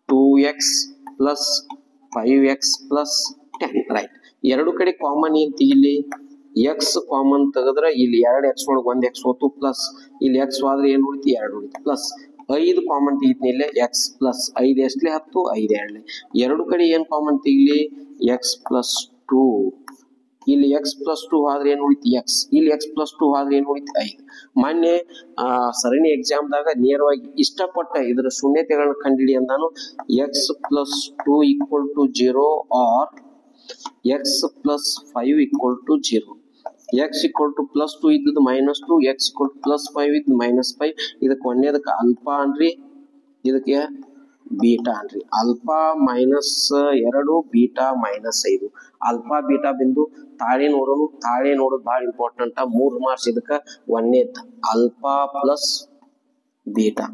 2x plus 5x plus 10 right. 2 ಕಡೆ ಕಾಮನ್ ಏನ್ ತೆಗಿಲಿ? x ಕಾಮನ್ ತೆಗೆದ್ರೆ ಇಲ್ಲಿ 2x ಒಳಗೆ 1x ಹೋತು, ಪ್ಲಸ್ ಇಲ್ಲಿ x ಹೋದ್ರೆ ಏನ್ ಉಳಿತಿ? 2 ಉಳಿತು. ಪ್ಲಸ್ 5 ಕಾಮನ್ ತೆಗಿತೀನಿ ಇಲ್ಲೇ, x ಪ್ಲಸ್ 5 ಎಷ್ಟಲೆ 10, 5 2 2 ಕಡೆ ಏನ್ ಕಾಮನ್ ತೆಗಿಲಿ? x ಪ್ಲಸ್ 2 ಇಲ್ಲಿ ಎಕ್ಸ್ ಪ್ಲಸ್ 2 ಆದ್ರೆ ಏನು ಉಳಿತು ಎಕ್ಸ್, ಇಲ್ಲಿ ಎಕ್ಸ್ ಪ್ಲಸ್ 2 ಆದ್ರೆ ಏನು ಉಳಿತು 5. ಮೊನ್ನೆ ಸರಣಿ ಎಕ್ಸಾಮ್ದಾಗ ನೇರವಾಗಿ ಇಷ್ಟಪಟ್ಟ ಇದರ ಶೂನ್ಯತೆಗಳನ್ನ ಕಂಡಿಡಿ ಅಂದಾನು x plus 2 equal to 0 or x plus 5 equal to 0. X equal to plus 2 ಇದ್ದದ್ದು -2, ಎಕ್ಸ್ ಈಕ್ವಲ್ ಟು ಪ್ಲಸ್ 5 ಇದ್ದು -5. ಇದಕ್ಕೆ ಒಂದೇದಕ್ಕೆ ಅಲ್ಫಾ ಅನ್ರಿ, ಇದಕ್ಕೆ ಬೀಟಾ ಅನ್ರಿ. Alpha -2 beta -5. ಅಲ್ಫಾ ಬೀಟಾ ಬಿಂದು ತಾಳೆ ನೋಡೋನು, ತಾಳೆ ನೋಡೋದು ಬಹಳ ಇಂಪಾರ್ಟೆಂಟ್. 3 ಮಾರ್ಕ್ಸ್ ಇದಕ್ಕೆ. ಒಂದೇದ್ ಅಲ್ಫಾ ಪ್ಲಸ್ ಬೀಟಾ.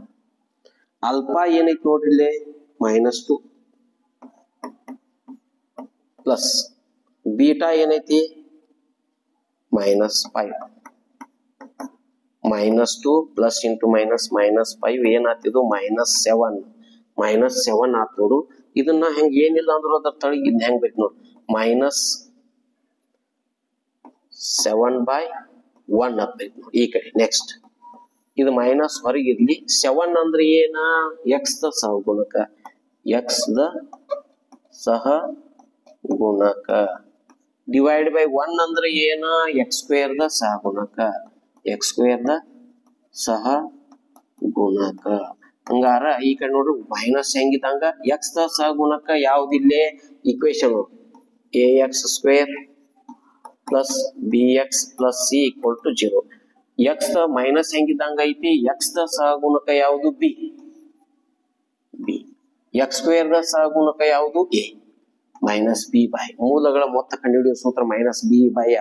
ಅಲ್ಫಾ ಏನೈತಿ ನೋಡ್ರಿ ಇಲ್ಲಿ -2 ಪ್ಲಸ್ ಬೀಟಾ ಏನೈತಿ -5. -2 ಪ್ಲಸ್ ಇಂಟು -5 ಏನಾಗ್ತಿದ್ದು -7 ಆತ್ ನೋಡು. ಇದನ್ನ ಹೆಂಗ ಏನಿಲ್ಲ ಅಂದ್ರು ಅದ್ರ ತಳಗ ಇದ್ ಹೆಂಗ್ ಬೇಕು ನೋಡು -7/1 ಆಗ್ಬೇಕು ನೋಡಿ ಈ ಕಡೆ. ನೆಕ್ಸ್ಟ್ ಇದು ಮೈನಸ್ ಹೊರಗಿರ್ಲಿ. 7 ಅಂದ್ರೆ ಏನ ಎಕ್ಸ್ ದ ಸಹಗುಣಕ, ಎಕ್ಸ್ ದ ಸಹಗುಣಕ. ಡಿವೈಡ್ ಬೈ 1 ಅಂದ್ರೆ ಏನ ಎಕ್ಸ್ ಸ್ಕ್ವೇರ್ ದ ಸಹಗುಣಕ, ಎಕ್ಸ್ ಸ್ಕ್ವೇರ್ ದ ಸಹಗುಣಕ. ಹಂಗಾರ ಈ ಕಡೆ ನೋಡ್ರಿ ಮೈನಸ್ ಹೆಂಗಿದಂಗ ಎಕ್ಸ್ ದ ಸಹಗುಣಕ ಯಾವ್ದಿಲ್ಲೇ equation ax² plus bx plus c equal to 0. X ದ ಮೈನಸ್ ಹೆಂಗಿದಂಗ ಐತಿ, ಎಕ್ಸ್ ದ ಸಹಗುಣಕ ಯಾವುದು ಬಿ, ಎಕ್ಸ್ ಸ್ಕ್ವೇರ್ ದ ಸಹಗುಣಕ ಯಾವುದು ಎ, -b/. ಮೂಲಗಳ ಮೊತ್ತ ಕಂಡುಹಿಡಿಯುವ ಸೂತ್ರ -b/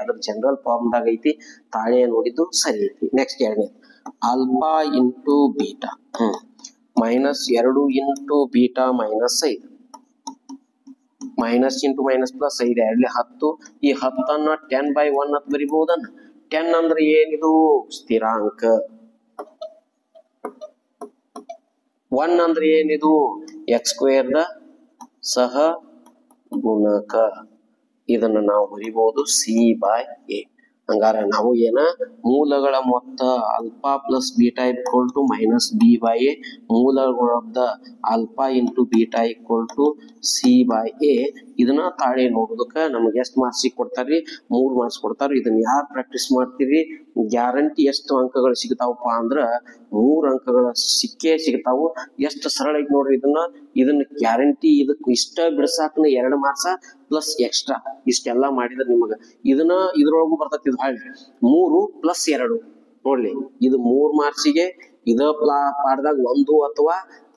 ಅದ್ರ ಜನರಲ್ ಫಾರ್ಮ್ ದಾಗ ಐತಿ. ತಾಳೆ ನೋಡಿದ್ದು ಸರಿ ಐತಿ. ನೆಕ್ಸ್ಟ್ ಎರಡನೇ alpha into beta, -2 into beta -5. Minus into minus plus 5 ಎರಡ್ಲಿ 10. ಈ 10 10/1 ಅಂತ ಬರಿಬಹುದನ್ನ. 10 ಅಂದ್ರೆ ಏನಿದು ಸ್ಥಿರಾಂಕ, 1 ಅಂದ್ರೆ ಏನಿದು ಎಕ್ಸ್ ಸ್ಕ್ವೇರ್ ದ ಸಹಗುಣಕ. ಇದನ್ನ ನಾವು ಬರಿಬಹುದು c/a. ಹಂಗಾರ ನಾವು ಏನ ಮೂಲಗಳ ಮೊತ್ತ alpha plus beta equal to -b/a, ಮೂಲಗಳ alpha into beta equal to c/a. ಇದನ್ನ ತಾಳೆ ನೋಡೋದಕ್ಕ ನಮಗೆ ಎಷ್ಟು ಮಾರ್ಕ್ಸ್ ಕೊಡ್ತಾರ್ರಿ, 3 ಮಾರ್ಕ್ಸ್ ಕೊಡ್ತಾರ. ಇದನ್ನ ಯಾರು ಪ್ರಾಕ್ಟೀಸ್ ಮಾಡ್ತೀರಿ ಗ್ಯಾರಂಟಿ ಎಷ್ಟು ಅಂಕಗಳು ಸಿಗ್ತಾವಪ್ಪ ಅಂದ್ರ 3 ಅಂಕಗಳ ಸಿಕ್ಕೇ ಸಿಗ್ತಾವು. ಎಷ್ಟು ಸರಳ ಐತಿ ನೋಡ್ರಿ. ಇದನ್ನ ಗ್ಯಾರಂಟಿ. ಇದಕ್ಕೆ ಇಷ್ಟ ಬಿಡ್ಸಾಕನ 2 ಮಾರ್ಕ್ಸ್ ಪ್ಲಸ್ ಎಕ್ಸ್ಟ್ರಾ ಇಷ್ಟೆಲ್ಲ ಮಾಡಿದ್ರೆ ನಿಮಗ ಇದನ್ನ ಇದ್ರೊಳಗೂ ಬರ್ತೈತಿ. ಇದು ಹಾಳಿ 3 + 2 ನೋಡ್ಲಿ. ಇದು 3 ಮಾರ್ಕ್ಸಿಗೆ ಇದ ಪಾಠದಾಗ 1 ಅಥವಾ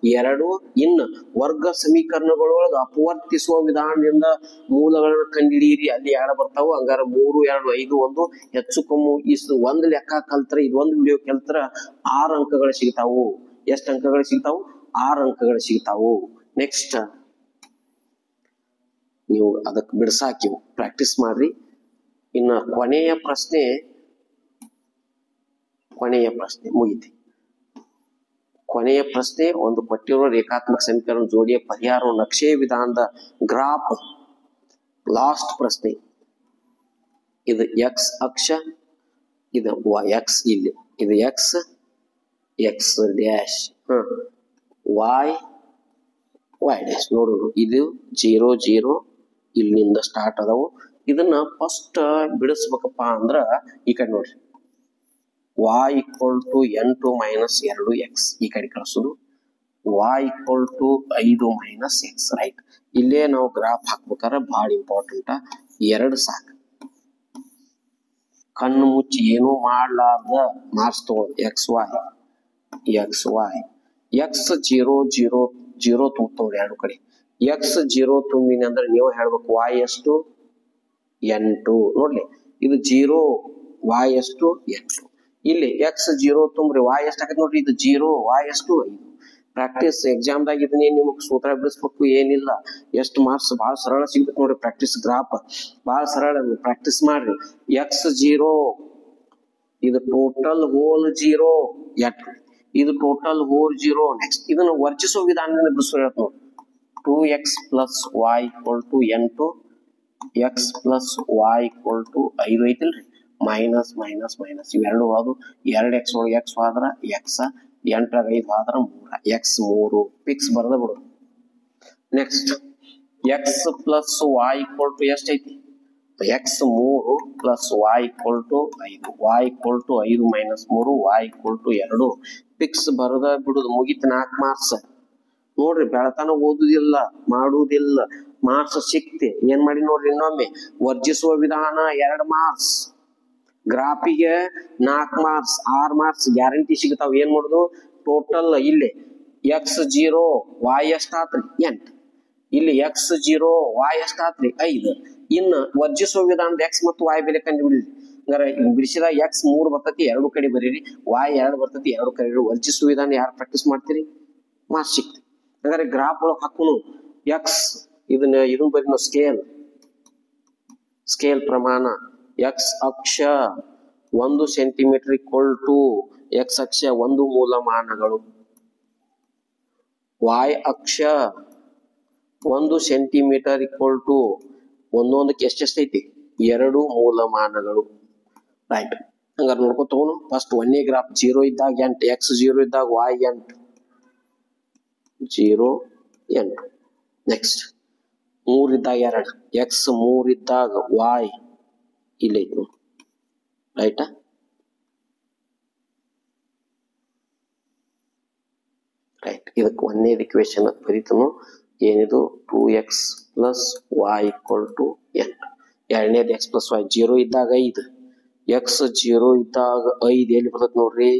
2. ಇನ್ನು ವರ್ಗ ಸಮೀಕರಣಗಳೊಳಗ ಅಪವರ್ತಿಸುವ ವಿಧಾನದಿಂದ ಮೂಲಗಳನ್ನ ಕಂಡುಹಿಡಿಯಿರಿ, ಅಲ್ಲಿ 2 ಬರ್ತಾವು. ಹಂಗಾರ 3, 2, 5, 1 ಹೆಚ್ಚು ಕಮ್ಮು ಇಷ್ಟು ಒಂದ್ ಲೆಕ್ಕ ಕಲ್ತ್ರ, ಇದೊಂದು ವಿಡಿಯೋ ಕಲ್ತ್ರ 6 ಅಂಕಗಳು ಸಿಗ್ತಾವು. ಎಷ್ಟು ಅಂಕಗಳು ಸಿಗ್ತಾವು? 6 ಅಂಕಗಳು ಸಿಗ್ತಾವು. ನೆಕ್ಸ್ಟ್ ನೀವು ಅದಕ್ಕೆ ಬಿಡ್ಸಾಕಿ ಪ್ರಾಕ್ಟೀಸ್ ಮಾಡ್ರಿ. ಇನ್ನ ಕೊನೆಯ ಪ್ರಶ್ನೆ ಮುಗಿತಿ. ಕೊನೆಯ ಪ್ರಶ್ನೆ ಒಂದು ಕೊಟ್ಟಿರುವ ರೇಖಾತ್ಮಕ ಸಮೀಕರಣ ಜೋಡಿಯ ಪರಿಹಾರ ನಕ್ಷೆ ವಿಧಾನದ ಗ್ರಾಫ್. ಲಾಸ್ಟ್ ಪ್ರಶ್ನೆ. ಇದು ಎಕ್ಸ್ ಅಕ್ಷ, ಇದು ಎಕ್ಸ್, ಇಲ್ಲಿ ಇದು ಎಕ್ಸ್ ಡ್ಯಾಶ್, ವೈ ಡ್ಯಾಶ್. ನೋಡೋಣ, ಇದು 0 0 ಇಲ್ಲಿಂದ ಸ್ಟಾರ್ಟ್ ಅದಾವು. ಇದನ್ನ ಫಸ್ಟ್ ಬಿಡಿಸ್ಬೇಕಪ್ಪ ಅಂದ್ರ ಈ ಕಡೆ ನೋಡ್ರಿ, y = n2 - 2x ಈ ಕಡೆ ಕಳಿಸೋದು. y = 5 - x. ರೈಟ್. ಇಲ್ಲೇ ನಾವು ಗ್ರಾಫ್ ಹಾಕ್ಬೇಕಾರ ಬಹಳ ಇಂಪಾರ್ಟೆಂಟ್. 2 ಸಾಕು. ಕಣ್ಣು ಮುಚ್ಚಿ ಏನು ಮಾಡ್ಲಾರ್ದ ಮಾರ್ಕ್ಸ್ ತಗೊಳ್ಳೋದು. XY x 0 0 0 ತುಂಬ್ತವ್ರಿ 2 ಕಡೆ. x 0 ತುಂಬಿನಿ ಅಂದ್ರೆ ನೀವು ಹೇಳ್ಬೇಕು y ಎಷ್ಟು 8 ನೋಡ್ಲಿ. ಇದು 0, y ಎಷ್ಟು 8. ಇಲ್ಲಿ x 0 ತುಂಬ್ರಿ y ಎಷ್ಟು ಆಗತ್ತೆ ನೋಡ್ರಿ. ಇದು 0, y ಎಷ್ಟು 5. ಪ್ರಾಕ್ಟೀಸ್ ಎಕ್ಸಾಮ್ ದಾಗ ಇದನ್ನೇ ನಿಮಗೆ ಸೂತ್ರ ಬಿಡಿಸ್ಬೇಕು, ಏನಿಲ್ಲ. ಎಷ್ಟು ಮಾರ್ಕ್ಸ್ ಬಹಳ ಸರಳ ಸಿಗ್ಬೇಕು ನೋಡ್ರಿ. ಪ್ರಾಕ್ಟೀಸ್ ಗ್ರಾಫ್ ಬಹಳ ಸರಳ, ಪ್ರಾಕ್ಟೀಸ್ ಮಾಡ್ರಿ. x 0 ಇದು ಟೋಟಲ್ ಹೋಲ್ 0 8, ಇದು ಟೋಟಲ್ ಹೋಲ್ 0. ನೆಕ್ಸ್ಟ್ ಇದನ್ನ ವರ್ಜಿಸೋ ವಿಧಾನದಿಂದ ಬಿಡಿಸೋ ಹೇಳ್ತ ನೋಡಿ. 2x + y = 8, x + y = 5 ಐತಿಲ್ರಿ. Minus ಇವೆರಡು ಅದು 2x ಒಳಗೆ x ಹೋದ್ರ x, 8 5 ಹೋದ್ರ 3, x 3 ಫಿಕ್ಸ್ ಬರ್ದ ಬಿಡು. ನೆಕ್ಸ್ಟ್ x + y = ಎಷ್ಟೈತಿ X 3 plus y equal to 5, y equal to 5 minus 3, y equal to 2. Fix ಬರದ ಬಿಡುದು ಮುಗಿತು. 4 ಮಾರ್ಕ್ಸ್ ನೋಡ್ರಿ. ಬೆಳತನ ಓದುದಿಲ್ಲ ಮಾಡುವುದಿಲ್ಲ, ಮಾರ್ಕ್ಸ್ ಸಿಕ್ತೆ. ಏನ್ ಮಾಡಿ ನೋಡ್ರಿ, ಇನ್ನೊಮ್ಮೆ ವರ್ಜಿಸುವ ವಿಧಾನ 2 ಮಾರ್ಕ್ಸ್, ಗ್ರಾಫಿಗೆ 4 ಮಾರ್ಕ್ಸ್, 6 ಮಾರ್ಕ್ಸ್ ಗ್ಯಾರಂಟಿ ಸಿಗ್ತಾವ. ಏನ್ ಮಾಡುದು, ಟೋಟಲ್ ಇಲ್ಲಿ x0 y ಎಷ್ಟಾತ್ರಿ 8, ಇಲ್ಲಿ x0 y ಎಷ್ಟಾತ್ರಿ 5. ಇನ್ನು ವರ್ಜಿಸುವ ವಿಧಾನದ x ಮತ್ತು y ಬೆಲೆ ಕಂಡು ಬಿಡಿರಿ. ಹಂಗಾರೆ ಬಿಡಿಸಿದಾಗ x 3 ಬರ್ತೈತಿ, 2 ಕಡೆ ಬರೀರಿ, y 2 ಬರ್ತೈತಿ, 2 ಕಡೆ. ವರ್ಜಿಸುವ ವಿಧಾನ ಯಾರು ಪ್ರಾಕ್ಟೀಸ್ ಮಾಡ್ತೀರಿ, ಮಾರ್ಕ್ಸ್ ಸಿಕ್ತಿ. ಹಂಗಾರೆ ಗ್ರಾಫ್ ಒಳಗೆ ಹಾಕುನು x ಇದನ್ನ ಬರೀ ನಾವು ಸ್ಕೇಲ್ ಪ್ರಮಾಣ. x ಅಕ್ಷ 1 ಸೆಂಟಿಮೀಟರ್ ಈಕ್ವಲ್ ಟು x ಅಕ್ಷ 1 ಮೂಲಮಾನಗಳು, y ಅಕ್ಷ 1 ಸೆಂಟಿಮೀಟರ್ ಈಕ್ವಲ್ ಟು ಒಂದೊಂದಕ್ಕೆ ಎಷ್ಟೆಷ್ಟೈತಿ 2 ಮೂಲಮಾನಗಳು. ರೈಟ್. ಹಂಗಾರೆ ನೋಡ್ಕೊತ ಹೋಗೋಣ. ಫಸ್ಟ್ 1ನೇ ಗ್ರಾಫ್ 0 ಇದ್ದಾಗ 8, x 0 ಇದ್ದಾಗ y 8, 0 8. ನೆಕ್ಸ್ಟ್ 3 ಇದ್ದಾಗ 2, x 3 ಇದ್ದಾಗ y ಇಲ್ಲೈತಿ. ರೈಟಾ? ರೈಟ್. ಇದಕ್ಕೆ 1ನೇ ಇಕ್ವೇಶನ್ ಬರೀತನು. ಏನಿದು 2x plus y equal to 8. 2ನೇದು x ಪ್ಲಸ್ y 0 ಇದ್ದಾಗ 5, x 0 ಇದ್ದಾಗ 5 ಎಲ್ಲಿ ಬರ್ತದೆ ನೋಡ್ರಿ,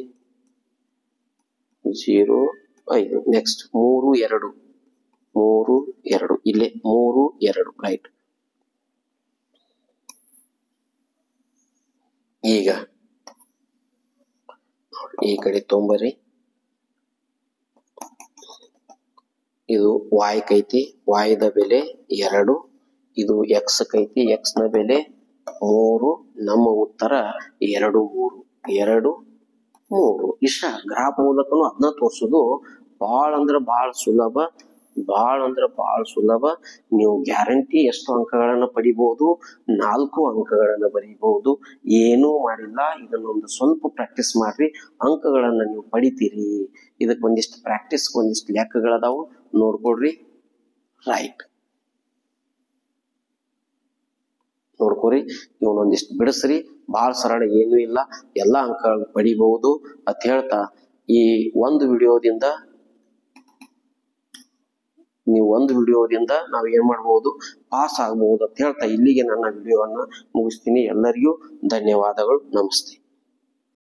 0 5. ನೆಕ್ಸ್ಟ್ 3 2, 3 2 ಇಲ್ಲೇ 3 2. ರೈಟ್. ಈಗ ಈ ಕಡೆ ತೊಂಬರಿ. ಇದು y ಕೈತಿ, y ದ ಬೆಲೆ 2. ಇದು x ಕೈತಿ, x ನ ಬೆಲೆ 3. ನಮ್ಮ ಉತ್ತರ 2 3 2 3. ಇಷ್ಟ. ಗ್ರಾಫ್ ಮೂಲಕನು ಅದನ್ನ ತೋರ್ಸುದು ಬಹಳ ಅಂದ್ರ ಬಹಳ ಸುಲಭ, ಬಹಳ ಅಂದ್ರ ಬಹಳ ಸುಲಭ. ನೀವು ಗ್ಯಾರಂಟಿ ಎಷ್ಟು ಅಂಕಗಳನ್ನ ಪಡಿಬಹುದು, 4 ಅಂಕಗಳನ್ನ ಬರೀಬಹುದು. ಏನೂ ಮಾಡಿಲ್ಲ. ಇದನ್ನೊಂದು ಸ್ವಲ್ಪ ಪ್ರಾಕ್ಟೀಸ್ ಮಾಡ್ರಿ, ಅಂಕಗಳನ್ನ ನೀವು ಪಡಿತೀರಿ. ಇದಕ್ಕೆ ಒಂದಿಷ್ಟು ಪ್ರಾಕ್ಟೀಸ್, ಒಂದಿಷ್ಟು ಲೆಕ್ಕಗಳದಾವು, ನೋಡ್ಕೊಡ್ರಿ. ರೈಟ್. ನೋಡ್ಕೊರಿ. ಇವನೊಂದಿಷ್ಟು ಬಿಡಿಸ್ರಿ. ಬಹಳ ಸರಳ, ಏನೂ ಇಲ್ಲ, ಎಲ್ಲಾ ಅಂಕಗಳನ್ನ ಪಡಿಬಹುದು ಅಂತ ಹೇಳ್ತಾ, ಈ ಒಂದು ವಿಡಿಯೋದಿಂದ ನಾವು ಏನ್ ಮಾಡಬಹುದು, ಪಾಸ್ ಆಗಬಹುದು ಅಂತ ಹೇಳ್ತಾ ಇಲ್ಲಿಗೆ ನನ್ನ ವಿಡಿಯೋವನ್ನ ಮುಗಿಸ್ತೀನಿ. ಎಲ್ಲರಿಗೂ ಧನ್ಯವಾದಗಳು. ನಮಸ್ತೆ.